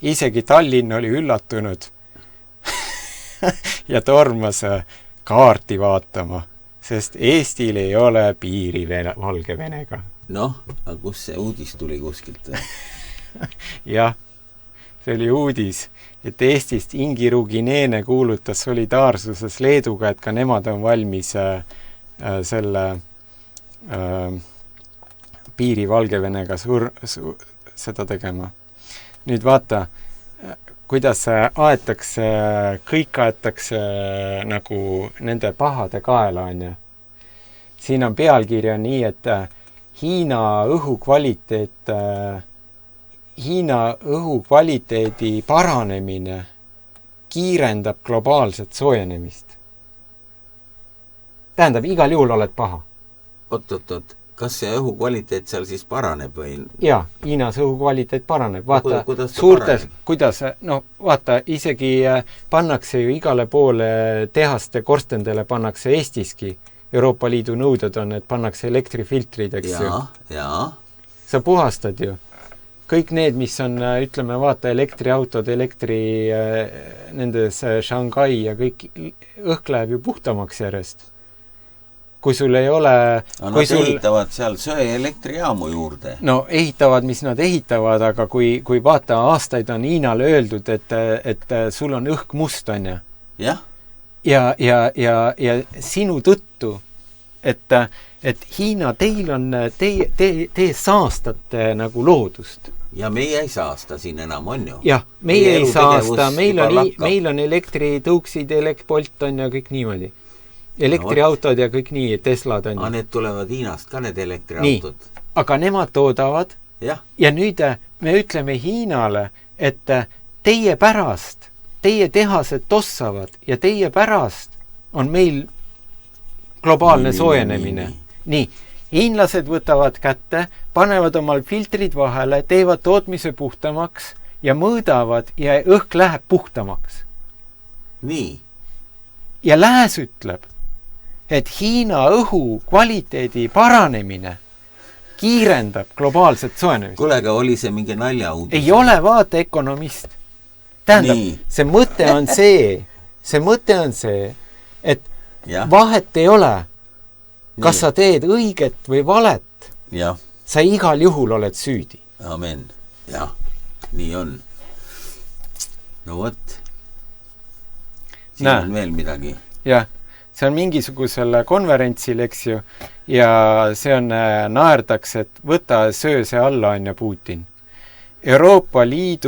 Isegi Tallinn oli üllatunud ja tormas kaarti vaatama, sest Eestil ei ole piiri Valgevenega. Noh, aga kus see uudis tuli kuskilt? Jah. See oli uudis, et Eestist Ingi Rugineene kuulutas solidaarsuses Leeduga, et ka nemad on valmis selle piiri Valgevenega seda tegema. Nüüd vaata, kuidas kõik aetakse nagu nende pahade kaela on. Siin on pealkirja nii, et Hiina õhu kvaliteedi paranemine kiirendab globaalset soojenemist. Tähendab, igal juhul oled paha. Oot, kas see õhu kvaliteet seal siis paraneb või? Jaa, Hiinas õhu kvaliteet paraneb. Vaata, vaata, isegi pannakse ju igale poole tehaste korstendele pannakse Eestiski. Euroopa Liidu nõuded on, et pannakse elektrifiltrid, eks ju. Jaa. Sa puhastad ju. Kõik need, mis on, ütleme, vaata, elektriautod, nendes Shanghai ja kõik õhk läheb ju puhtamaks järjest. Kui sul ei ole... Nad ehitavad seal söeelektrijaamu juurde. No ehitavad, mis nad ehitavad, aga kui vaata, aastaid on Hiinale öeldud, et sul on õhk must, on ja? Jah. Ja sinu tõttu, et Hiina, teie saastate nagu loodust. Ja meie ei saasta siin enam, on ju? Jah, meie ei saasta, meil on elektritõuksid, Bolt on ja kõik niimoodi. Elektriautod ja kõik nii, Teslad on. Need tulevad Hiinast ka, need elektriautod. Nii, aga nemad toodavad. Ja nüüd me ütleme Hiinale, et teie pärast, teie tehased tossavad ja teie pärast on meil globaalne soojenemine. Nii, hiinlased võtavad kätte, panevad omal filtrid vahele, teevad tootmise puhtamaks ja mõõdavad ja õhk läheb puhtamaks. Nii. Ja lääs ütleb, et Hiina õhu kvaliteedi paranemine kiirendab globaalset soojenemist. Kuule, aga oli see mingi naljauudis? Ei ole, vaata, ökonomist. Tähendab, see mõte on see, et vahet ei ole, kas sa teed õiget või valet. Sa igal juhul oled süüdi. Amen. Jah, nii on. No võt. Siin on veel midagi. Jah, see on mingisugusel konverentsil, eks ju, ja see on naerdaks, et võta söö see alla on ja Putin. Euroopa Liit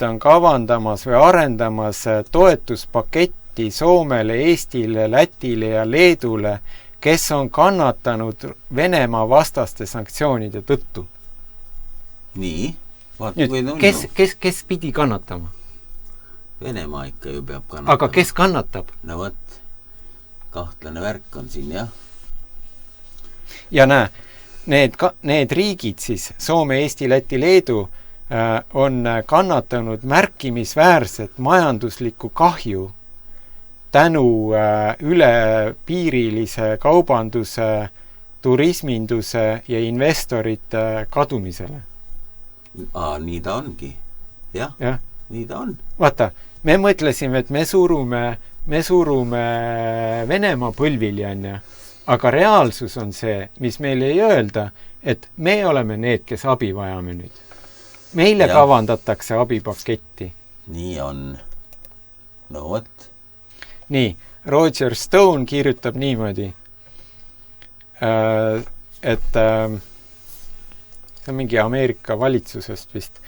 on kavandamas või arendamas toetuspaketti Soomele, Eestile, Lätile ja Leedule, kes on kannatanud Venemaa vastaste sanktsioonide tõttu. Nii? Nüüd, kes pidi kannatama? Venemaa ikka ju peab kannatama. Aga kes kannatab? No võt, kahtlane värk on siin, jah. Ja näe, need riigid siis, Soome, Eesti, Läti, Leedu, on kannatanud märkimisväärset majanduslikku kahju tänu ülepiirilise kaubanduse, turisminduse ja investorite kadumisele. Nii ta ongi. Jah. nii ta on. Vaata, me mõtlesime, et me surume Venemaa põlvili, onju. Aga reaalsus on see, mis meile ei öelda, et me oleme need, kes abi vajame nüüd. Meile kavandatakse abipaketti. Nii on. No võt. Nii, Roger Stone kirjutab niimoodi, et see on mingi Ameerika valitsusest vist,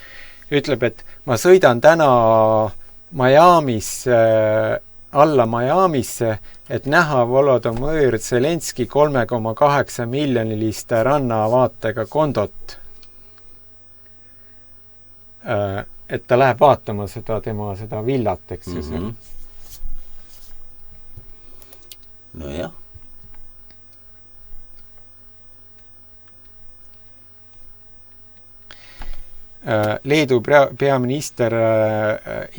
ütleb, et ma sõidan täna alla Miamisse, et näha Volodõmõr Zelenski 3,8 miljoniliste rannavaatega kondot. Et ta läheb vaatama tema villat, eks ju seal. No jah. Leedu peaminister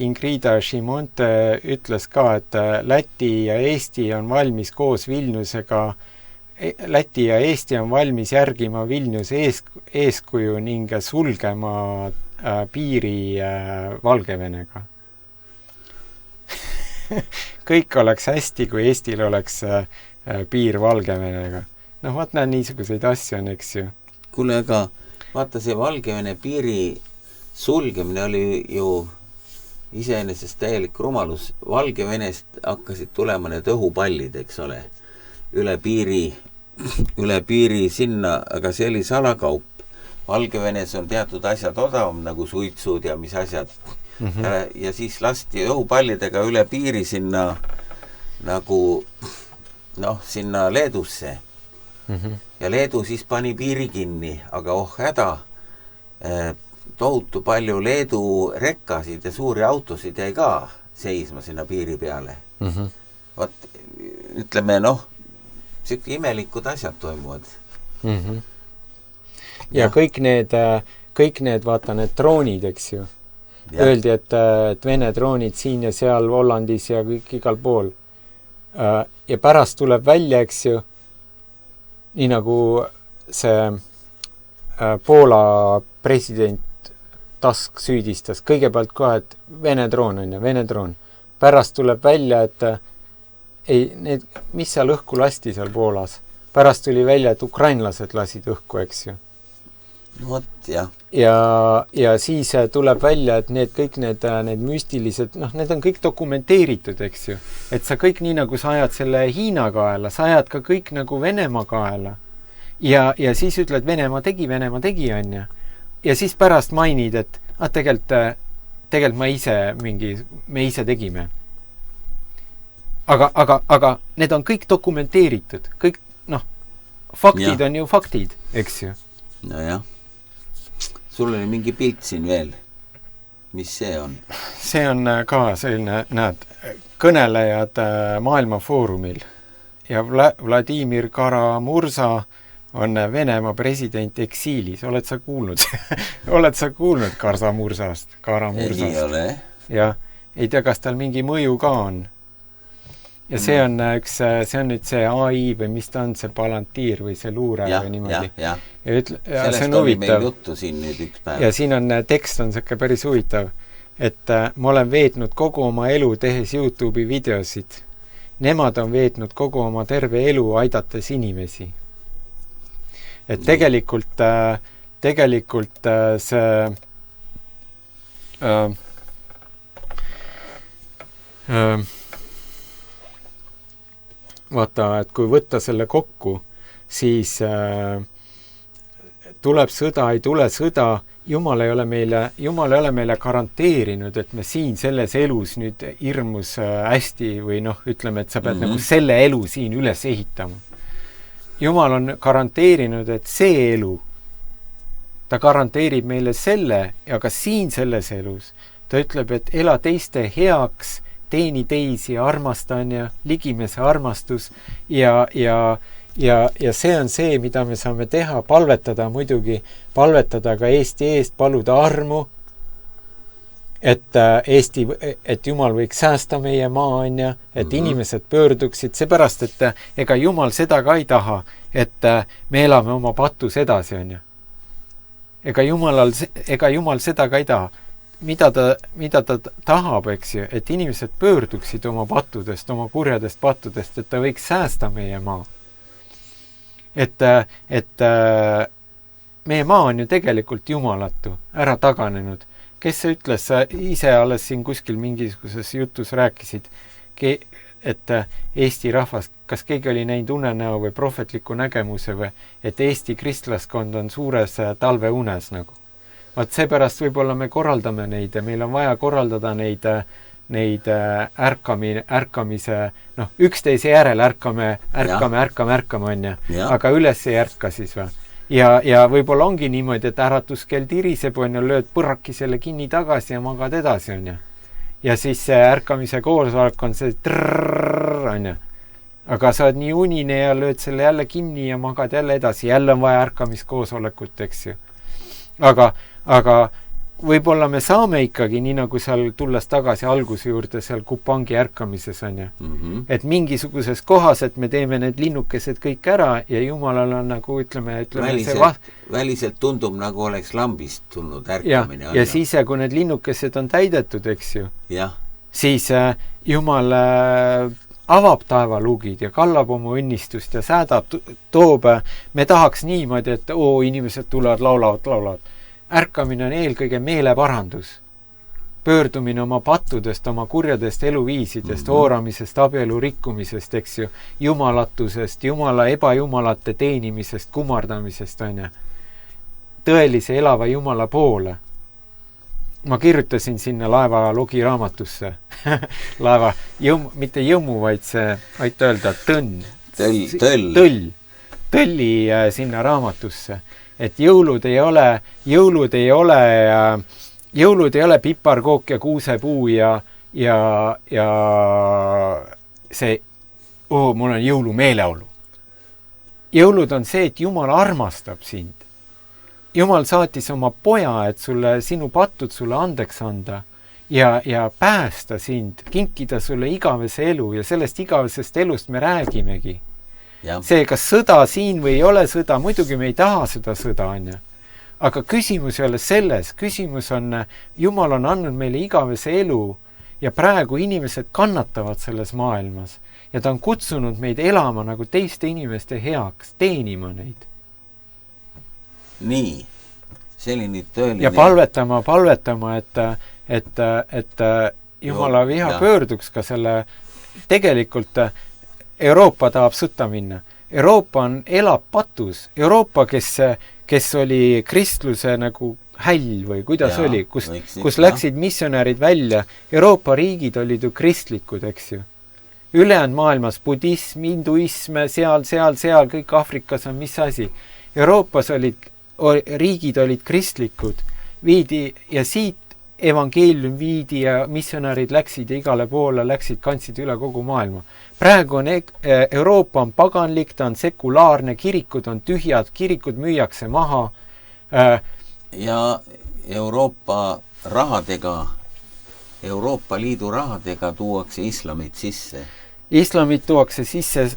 Ingrida Šimonte ütles ka, et Läti ja Eesti on valmis koos Vilniusega, Läti ja Eesti on valmis järgima Vilniuse eeskuju ning sulgema piiri Valgevenega. Kõik oleks hästi, kui Eestil oleks piir Valgevenega. Noh, vaat näe, niisuguseid asju on, eks ju. Kuule, aga vaata, see Valgevene piiri sulgemine oli ju iseenesest täielik rumalus. Valgevenest hakkasid tulema need õhupallid, eks ole, üle piiri sinna, aga see oli salakaup. Valgevenes on teatud asjad odavam, nagu suitsud ja mis asjad. Ja siis lasti õhupallidega üle piiri sinna nagu sinna Leedusse. Ja Leedu siis pani piiri kinni, aga häda, tohutu palju Leedu rekkasid ja suuri autosid jäi ka seisma sinna piiri peale. Vaat, ütleme, siuke imelikud asjad toimuvad. Ja kõik need, vaata, need droonid, eks ju. Öeldi, et Vene droonid siin ja seal Hollandis ja kõik igal pool. Ja pärast tuleb välja, eks ju, nii nagu see Poola president Tusk süüdistas kõigepealt kohe, et Vene droon on ja Vene droon. Pärast tuleb välja, et mis seal õhku lasti seal Poolas. Pärast tuli välja, et ukrainlased lasid õhku, eks ju. Vot, jah. Ja siis tuleb välja, et kõik need müstilised, need on kõik dokumenteeritud, eks ju. Et sa kõik nii nagu sa ajad selle Hiina kaela, sa ajad ka kõik nagu Venemaa kaela. Ja siis ütled, Venemaa tegi, on ja. Ja siis pärast mainid, et tegelikult me ise tegime. Aga need on kõik dokumenteeritud. Kõik, faktid on ju faktid, eks ju. No jah. Sul oli mingi pilt siin veel. Mis see on? See on ka selline, kõnelejad maailmafoorumil. Ja Vladimir Karamurza on Venemaa president eksiilis. Oled sa kuulnud? Oled sa kuulnud Karamursast? Ei ole. Ja ei tea, kas tal mingi mõju ka on. Ja see on nüüd see AI või mis ta on, see Palantir või see luure või niimoodi. Ja. Sellest oli meil juttu siin nüüd üks päev. Ja siin on tekst on selline päris huvitav, et ma olen veetnud kogu oma elu tehes YouTube'i videosid. Nemad on veetnud kogu oma terve elu aidates inimesi. Et tegelikult see vaata, et kui võtta selle kokku, siis tuleb sõda, ei tule sõda, Jumal ei ole meile garanteerinud, et me siin selles elus nüüd hirmus hästi või ütleme, et sa pead nagu selle elu siin üles ehitama. Jumal on garanteerinud, et see elu, ta garanteerib meile selle, aga siin selles elus, ta ütleb, et ela teiste heaks, teeni teisi, armasta on ja ligimese armastus ja see on see, mida me saame teha, palvetada muidugi, palvetada ka Eesti eest, paluda armu, et Jumal võiks säästa meie maa on ja, et inimesed pöörduksid, seepärast, et ega Jumal seda ka ei taha, et me elame oma patus edasi on ja. Ega Jumal seda ka ei taha. mida ta tahab, eks ju, et inimesed pöörduksid oma pattudest, oma kurjadest pattudest, et ta võiks säästa meie maa. Et meie maa on ju tegelikult jumalatu, ära taganenud. Kes see ütles, sa ise alles siin kuskil mingisuguses jutus rääkisid, et Eesti rahvas, kas keegi oli näinud unenäo või prohvetliku nägemuse või, et Eesti kristlaskond on suures talveunes nagu. Vaat seepärast võib-olla me korraldame neid ja meil on vaja korraldada neid ärkamise, üksteise järel ärkame, on ja, aga üles ei ärka siis või. Ja võib-olla ongi niimoodi, et äratuskell tiriseb, on ja lööd põrrakisele kinni tagasi ja magad edasi, on ja. Ja siis see ärkamise koosolek on see trrrr, on ja. Aga sa oled nii unine ja lööd selle jälle kinni ja magad jälle edasi. Jälle on vaja ärkamiskoosolekut, eks ju. Aga võib-olla me saame ikkagi, nii nagu seal tulles tagasi alguse juurde, seal Kupangi ärkamises on ja. Et mingisuguses kohas, et me teeme need linnukesed kõik ära ja Jumalal on nagu, ütleme väliselt tundub, nagu oleks lambist tulnud ärkamine. Ja siis, kui need linnukesed on täidetud, eks ju, siis Jumal avab taevaluugid ja kallab oma õnnistust ja säädab, toob, me tahaks niimoodi, et inimesed tulevad, laulavad. Ärkamine on eelkõige meeleparandus. Pöördumine oma pattudest, oma kurjadest eluviisidest, ooramisest, abielu rikkumisest, eks ju, jumalatusest, jumala ebajumalate teenimisest, kummardamisest, on ja. Tõelise elava jumala poole. Ma kirjutasin sinna laeva logiraamatusse. Laeva, mitte jõmu, vaid see, vaid öelda, tõlli sinna raamatusse. Et jõulud ei ole piparkook ja kuusepuu ja see, mul on jõulumeeleolu. Jõulud on see, et Jumal armastab sind. Jumal saatis oma poja, et sinu patud sulle andeks anda ja päästa sind, kinkida sulle igavese elu ja sellest igavesest elust me räägimegi. See, kas sõda siin või ei ole sõda, muidugi me ei taha seda sõda, on ja. Aga küsimus ei ole selles, küsimus on, Jumal on andnud meile igavese elu ja praegu inimesed kannatavad selles maailmas ja ta on kutsunud meid elama nagu teiste inimeste heaks, teenima neid. Nii, selline tõeline. Ja palvetama, et Jumala viha pöörduks ka selle tegelikult Euroopa tahab sõtta minna. Euroopa elab patus. Euroopa, kes oli kristluse nagu häll või kuidas oli, kus läksid missionärid välja. Euroopa riigid olid ju kristlikud, eks ju. Ülejäänud maailmas budism, hinduism, seal, kõik Afrikas on mis asi. Euroopas riigid olid kristlikud. Viidi ja siit evangeelium viidi ja missionärid läksid ja igale poole kandsid üle kogu maailma. Praegu on Euroopa on paganlik, ta on sekulaarne, kirikud on tühjad, kirikud müüakse maha. Ja Euroopa Liidu rahadega tuuakse islamit sisse. Islamit tuuakse sisse,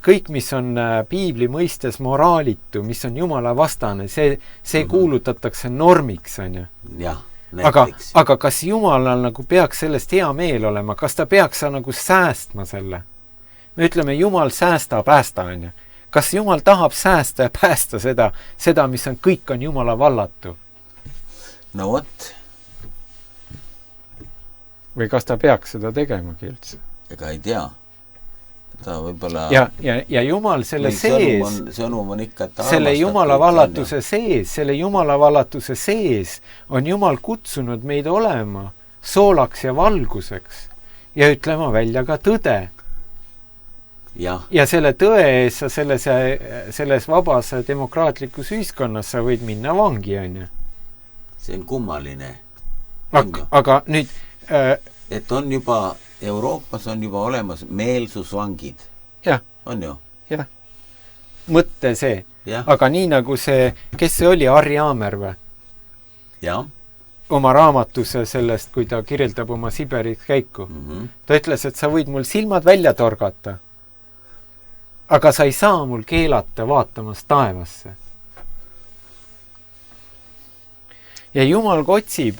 kõik, mis on piibli mõistes moraalitu, mis on Jumala vastane, see kuulutatakse normiks, on ju. Jah. Aga kas Jumalal nagu peaks sellest hea meel olema? Kas ta peaks nagu säästma selle? Me ütleme, Jumal säästa, päästa, on ju. Kas Jumal tahab säästa ja päästa seda, mis on kõik on Jumala vallatu? No what? Või kas ta peaks seda tegemagi üldse? Ega ei tea. Ta võibolla... Ja Jumal selle sees, sõnum on ikka, et selle Jumala vallatuse sees on Jumal kutsunud meid olema soolaks ja valguseks ja ütlema välja ka tõde. Ja selle tõe ees sa selles vabas demokraatlikus ühiskonnas sa võid minna vangi, on ju. See on kummaline. Aga nüüd... et on juba... Euroopas on juba olemas meelsusvangid. Jah. On ju? Jah. Mõtte see. Ja. Aga nii nagu see, kes see oli, Harri Aamer või? Jah. Oma raamatuse sellest, kui ta kirjeldab oma Siberis käiku. Ta ütles, et sa võid mul silmad välja torgata. Aga sa ei saa mul keelata vaatamas taevasse. ja Jumal otsib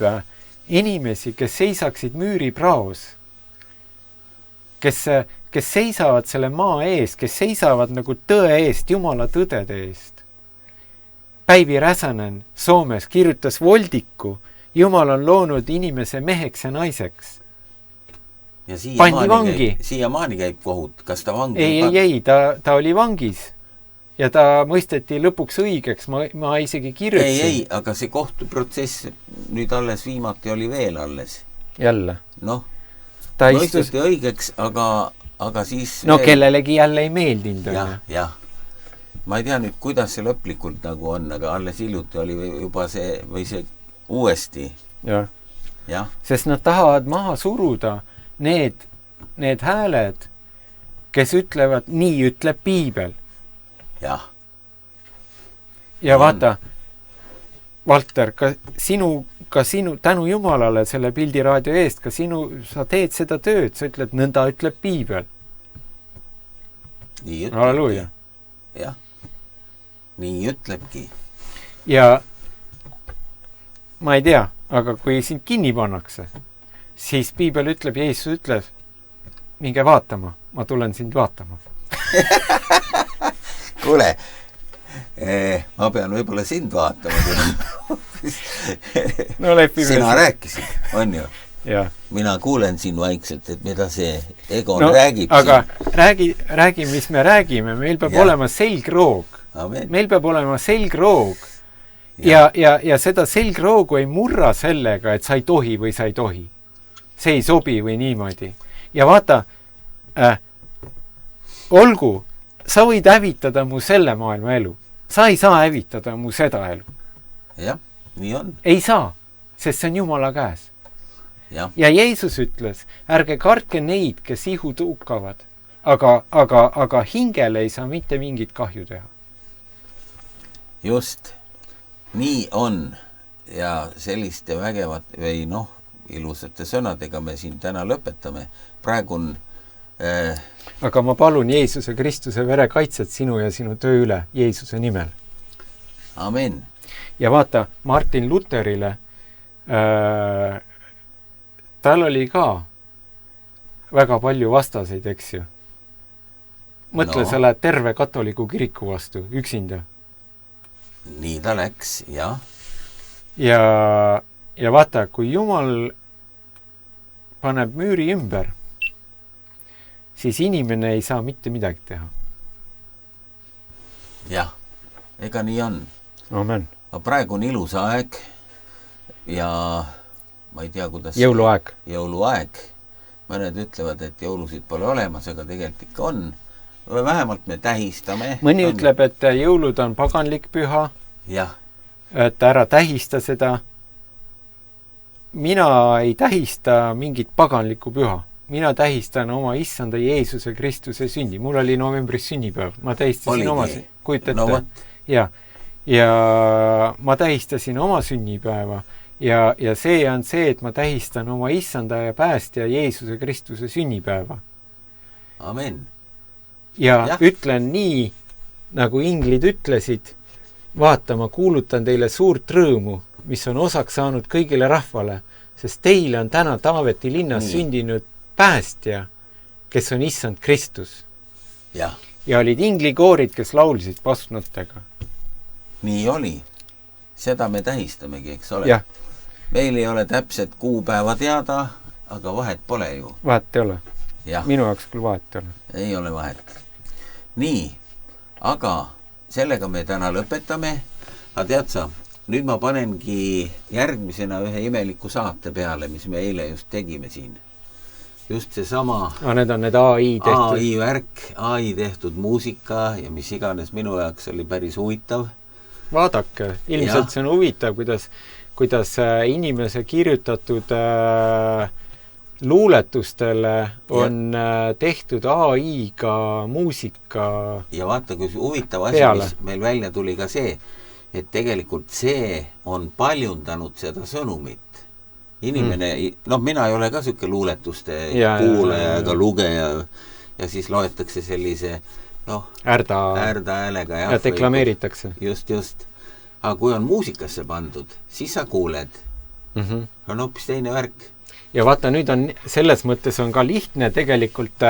inimesi, kes seisaksid müüripraos, kes seisavad selle maa eest, kes seisavad nagu tõe eest, Jumala tõdede eest. Päivi Räsänen Soomes kirjutas Voldiku, Jumal on loonud inimese meheks ja naiseks. Ja pandi vangi. Siiamaani käib kohut. Kas ta vangi? Ei, ta oli vangis. Ja ta mõisteti lõpuks õigeks. Ma isegi kirjutasin. Ei, aga see kohtuprotsess nüüd alles viimati oli veel alles. Jälle. Noh, mõisteti õigeks, aga siis... No veel... kellelegi jälle ei meeldinud. Jah. Ma ei tea nüüd, kuidas see lõplikult nagu on, aga alles hiljuti oli juba see, või see uuesti. Ja. Sest nad tahavad maha suruda need hääled, kes ütlevad, nii ütleb Piibel. Jah. Ja vaata, Valter, ka sinu, tänu Jumalale selle Pildiraadio eest, sa teed seda tööd, sa ütled, nõnda ütleb Piibel. Nii ütlebki. Halleluuja. Jah. Nii ütlebki. Ja ma ei tea, aga kui sind kinni pannakse, siis Piibel ütleb, Jeesus ütleb, minge vaatama, ma tulen sind vaatama. Kuule, ma pean võib-olla sind vaatama. No sina rääkisid, on ju? Ja. Mina kuulen siin vaikselt, et mida see Egon räägib. Aga räägi, mis me räägime. Meil peab olema selgroog. Amen. Meil peab olema selgroog. Ja seda selgroogu ei murra sellega, et sa ei tohi või sa ei tohi. See ei sobi või niimoodi. Ja vaata, olgu, sa võid hävitada mu selle maailma elu. Sa ei saa hävitada mu seda elu. Jah, nii on. Ei saa, sest see on Jumala käes. Ja Jeesus ütles, ärge kartke neid, kes ihu tuukavad, aga hingele ei saa mitte mingit kahju teha. Just, nii on. Ja selliste vägevat või ilusate sõnadega me siin täna lõpetame. Praegu on... Aga ma palun Jeesuse Kristuse vere kaitset sinu ja sinu töö üle Jeesuse nimel. Amen. Ja vaata, Martin Lutherile tal oli ka väga palju vastaseid, eks ju. Mõtle, sa lähed terve katoliku kiriku vastu, üksinda. Nii ta läks, jah. Ja vaata, kui Jumal paneb müüri ümber, siis inimene ei saa mitte midagi teha. Jah, ega nii on. Amen. Aga praegu on ilus aeg ja ma ei tea, kuidas... Jõuluaeg. Mõned ütlevad, et jõulusid pole olemas, aga tegelikult ikka on. Vähemalt me tähistame. Mõni ütleb, et jõulud on paganlik püha. Jah. Et ära tähista seda. Mina ei tähista mingit paganlikku püha. Mina tähistan oma issanda Jeesuse Kristuse sünni. Mul oli novembris sünnipäev. Ma tähistasin oma... Kujutate? Ja ma tähistasin oma sünnipäeva. Ja see on see, et ma tähistan oma issanda ja päästja Jeesuse Kristuse sünnipäeva. Amen. Ja ütlen nii, nagu inglid ütlesid, vaata, ma kuulutan teile suurt rõõmu, mis on osaks saanud kõigile rahvale, sest teile on täna Taaveti linnas sündinud päästja, kes on issand Kristus. Ja olid inglikoorid, kes laulsid pasnotega. Nii oli. Seda me tähistamegi, eks ole? Jah. Meil ei ole täpset kuupäeva teada, aga vahet pole ju. Vahet ei ole. Jah. Minu jaoks küll vahet ei ole. Ei ole vahet. Nii, aga sellega me täna lõpetame. Aga tead sa, nüüd ma panengi järgmisena ühe imeliku saate peale, mis me eile just tegime siin. Just see sama... Need on need AI tehtud. AI värk, AI tehtud muusika ja mis iganes minu jaoks oli päris huvitav. Vaadake, ilmselt see on huvitav, kuidas inimese kirjutatud luuletustele on tehtud AI-ga muusika. Ja vaata, kui huvitav asi, mis meil välja tuli ka see, et tegelikult see on paljundanud seda sõnumit. Inimene, mina ei ole ka selline luuletuste kuulaja ega lugeja ja siis loetakse sellise, ärda häälega. Ja deklameeritakse. Just. aga kui on muusikasse pandud, siis sa kuuled. On hoopis teine värk. Ja vaata, nüüd on, selles mõttes on ka lihtne tegelikult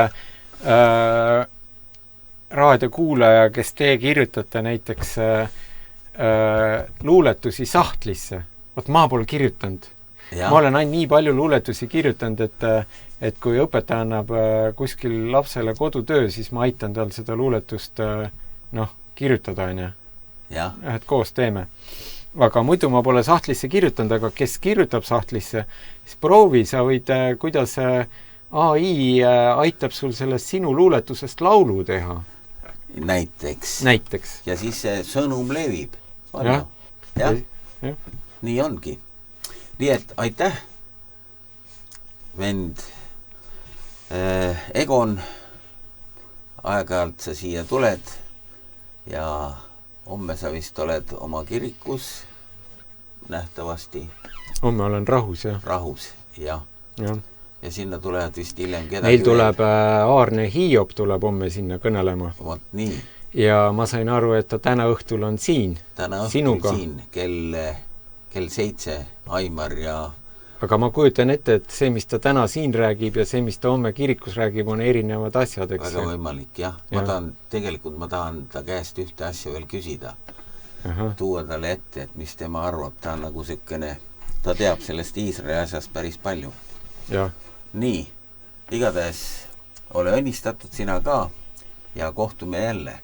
raadiokuulaja, kes te kirjutate näiteks luuletusi sahtlisse. Vot ma pole kirjutanud. Ja. Ma olen ainult nii palju luuletusi kirjutanud, et kui õpetaja annab kuskil lapsele kodutöö, siis ma aitan tal seda luuletust kirjutada, et koos teeme. Aga muidu ma pole sahtlisse kirjutanud, aga kes kirjutab sahtlisse, siis proovi, sa võid, kuidas AI aitab sul sellest sinu luuletusest laulu teha. Näiteks. Ja siis see sõnum levib. Ja. Nii ongi. Nii et aitäh, vend Egon, aeg-ajalt sa siia tuled ja homme sa vist oled oma kirikus nähtavasti. Homme olen rahus, jah. Rahus, jah. Ja sinna tulevad vist hiljem kedagi. Meil tuleb Aarne Hiiop tuleb homme sinna kõnelema. Vot nii. Ja ma sain aru, et ta täna õhtul on siin. Täna õhtul sinuga. Siin, kell 7, Aimar ja... Aga ma kujutan ette, et see, mis ta täna siin räägib ja see, mis ta homme kirikus räägib, on erinevad asjad, eks? Väga võimalik, jah. Ma tahan ta käest ühte asja veel küsida. Tuua talle ette, et mis tema arvab. Ta on nagu sükene, ta teab sellest Iisraeli asjast päris palju. Ja. Nii, igatahes ole õnnistatud sina ka ja kohtume jälle.